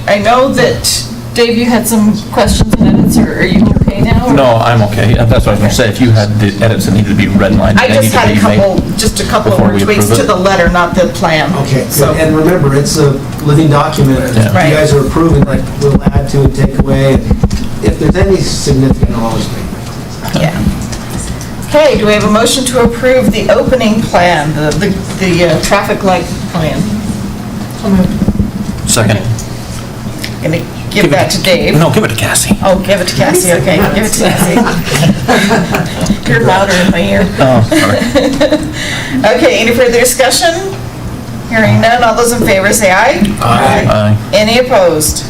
S2: I know that, Dave, you had some questions and edits, or are you okay now? or-
S3: No, I'm okay. That's what I was gonna say. If you had the edits that needed to be redlined,
S2: I
S3: they need
S2: just
S3: to
S2: had
S3: be made.
S2: just a couple of
S3: before we
S2: tweaks
S3: approve
S2: to
S3: it.
S2: the letter, not the plan.
S7: Okay,
S2: So,
S7: and remember, it's a living document. If you
S2: Right.
S7: guys are approving, like, we'll add to and take away. If there's any significant, I'll always make it.
S2: yeah. Okay, do we have a motion to approve the opening plan, the traffic light plan?
S3: Second.
S2: Gonna give that to Dave.
S3: No, give it to Cassie.
S2: Oh, give it to Cassie, okay, give it to Cassie. You're louder in my ear.
S3: Oh, sorry.
S2: Okay, any further discussion? Hearing none, all those in favor say aye.
S3: Aye.
S2: Any opposed?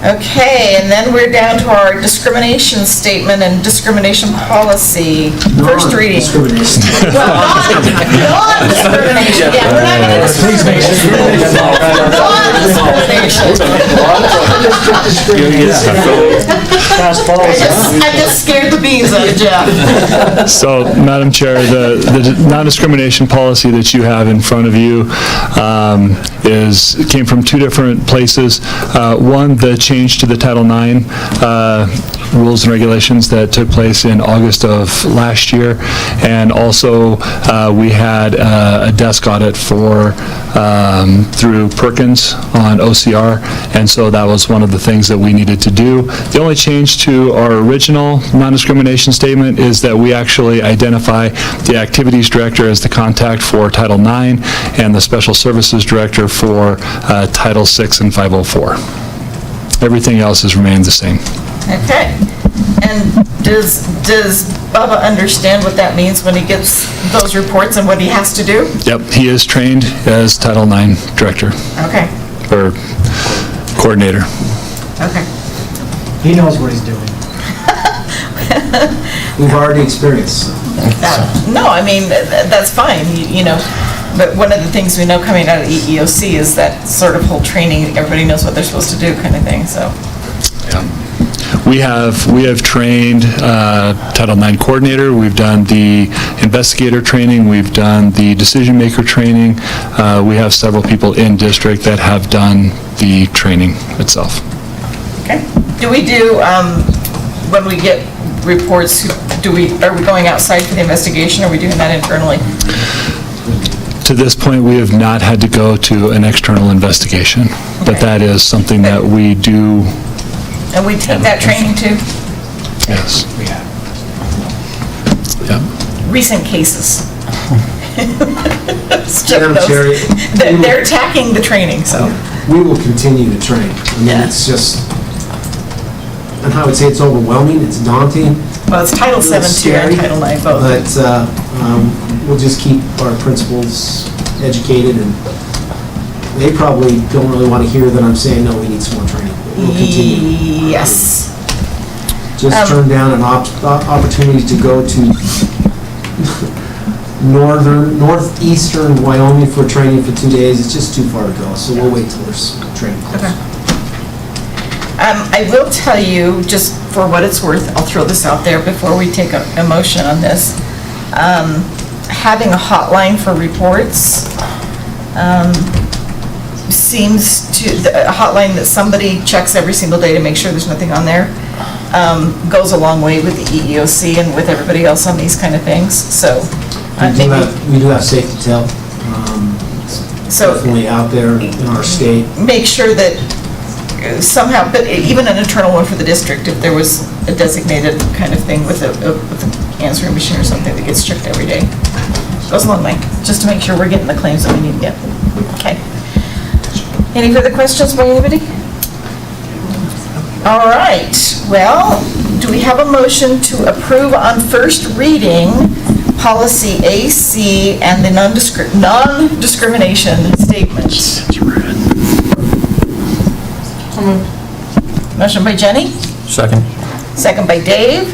S2: Okay, and then we're down to our discrimination statement and discrimination policy. First reading.
S7: Non-discrimination.
S2: Non-discrimination, yeah, we're not going to discrimination. I just scared the beans out of Jeff.
S15: So, Madam Chair, the non-discrimination policy that you have in front of you came from two different places. One, the change to the Title IX rules and regulations that took place in August of last year, and also we had a desk audit through Perkins on OCR, and so that was one of the things that we needed to do. The only change to our original non-discrimination statement is that we actually identify the Activities Director as the contact for Title IX and the Special Services Director for Title VI and 504. Everything else has remained the same.
S2: Okay. And does Bubba understand what that means when he gets those reports and what he has to do?
S15: Yep, he is trained as Title IX Director,
S2: Okay,
S15: or Coordinator.
S2: okay.
S7: He knows what he's doing. We've already experienced.
S2: No, I mean, that's fine, you know, but one of the things we know coming out of EEOC is that sort of whole training, everybody knows what they're supposed to do kind of thing, so.
S15: We have trained Title IX Coordinator, we've done the investigator training, we've done the decision maker training. We have several people in district that have done the training itself.
S2: Okay. Do we do, when we get reports, are we going outside for the investigation, or are we doing that internally?
S15: To this point, we have not had to go to an external investigation, but that is something that we do.
S2: And we take that training too?
S15: Yes. Yeah.
S2: Recent cases.
S7: Madam Chair,
S2: They're attacking the training, so.
S7: we will continue to train. I mean, it's just, and I would say it's overwhelming, it's daunting.
S2: Well, it's Title
S7: a little
S2: VII too and
S7: scary,
S2: Title IX both.
S7: But we'll just keep our principals educated, and they probably don't really want to hear that I'm saying, no, we need some more training. We'll continue.
S2: Yes.
S7: Just turned down an opportunity to go to northeastern Wyoming for training for 2 days. It's just too far to go, so we'll wait till there's training close.
S2: Okay. I will tell you, just for what it's worth, I'll throw this out there before we take a motion on this. Having a hotline for reports seems to, a hotline that somebody checks every single day to make sure there's nothing on there, goes a long way with the EEOC and with everybody else on these kind of things, so.
S7: We do have Safe to Tell. It's
S2: So-
S7: definitely out there in our state.
S2: Make sure that somehow, but even an internal one for the district, if there was a designated kind of thing with an answering machine or something that gets checked every day. Goes a long way, just to make sure we're getting the claims that we need to get. Okay. Any further questions by anybody? All right, well, do we have a motion to approve on first reading policy AC and the non-discrimination statement? Motion by Jenny,
S3: Second.
S2: second by Dave.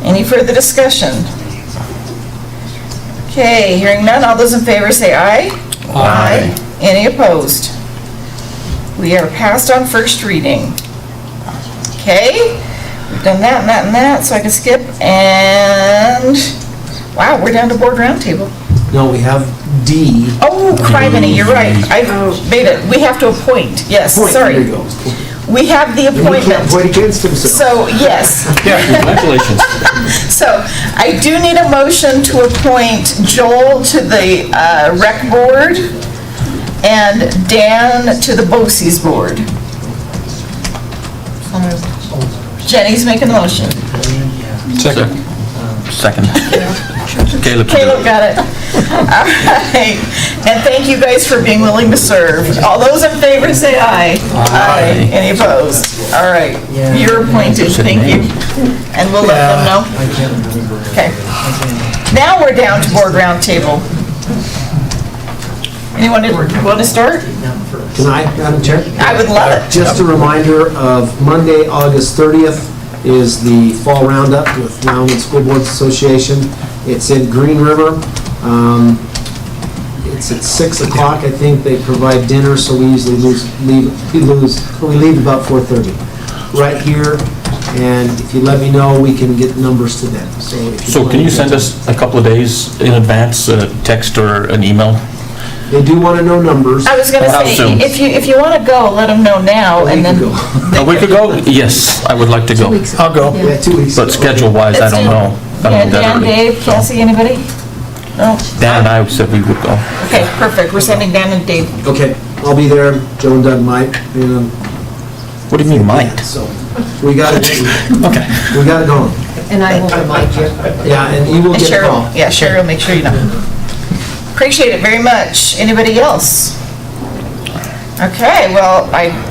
S2: Any further discussion? Okay, hearing none, all those in favor say aye. Aye. Any opposed? We are passed on first reading. Okay, we've done that and that and that, so I can skip, and, wow, we're down to board roundtable.
S7: No, we have D.
S2: Oh, criminy, you're right, I made it, we have to appoint, yes,
S7: Point,
S2: sorry.
S7: there you go.
S2: We have the
S7: And he can't
S2: appointment.
S7: point against himself.
S2: So, yes.
S3: Congratulations.
S2: So, I do need a motion to appoint Joel to the rec board and Dan to the BOCES board. Jenny's making the motion.
S3: Second. Caleb.
S2: Caleb got it. All right. And thank you guys for being willing to serve. All those in favor say aye. Aye. Any opposed? All right. You're appointed. Thank you. And we'll let them know. Okay. Now we're down to board roundtable. Anyone want to start?
S7: Can I, Madam Chair?
S2: I would love it.
S7: Just a reminder of Monday, August 30th is the fall roundup with Wyoming School Boards Association. It's in Green River. It's at 6 o'clock, I think. They provide dinner, so we usually leave about 4:30. Right here, and if you let me know, we can get numbers to them.
S3: So can you send us a couple of days in advance, a text or an email?
S7: They do want to know numbers.
S2: I was going to
S3: How
S2: say,
S3: soon?
S2: if you want to go, let them know now, and then...
S3: A week ago? Yes, I would like to go.
S8: I'll go.
S7: Yeah, 2 weeks.
S3: But schedule-wise, I don't know. I don't know that
S2: Dan,
S3: early.
S2: Dave, Cassie, anybody? No?
S3: Dan and I said we would go.
S2: Okay, perfect. We're sending Dan and Dave.
S7: Okay, I'll be there. Joe and Doug might.
S3: What do you mean, might?
S7: So, we got it.
S3: Okay.
S7: We got it going.
S9: And I will remind you.
S7: Yeah, and you will
S2: And
S7: get a
S2: Cheryl,
S7: call.
S2: yeah, Cheryl, make sure you know. Appreciate it very much. Anybody else? Okay, well,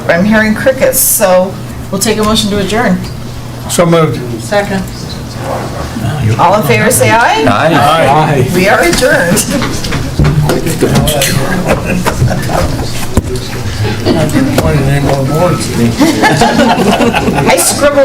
S2: I'm hearing crickets, so we'll take a motion to adjourn.
S8: So moved.
S9: Second.
S2: All in favor, say aye.
S3: Aye.
S2: We are adjourned.
S8: I didn't want any more boards.
S2: I scribbled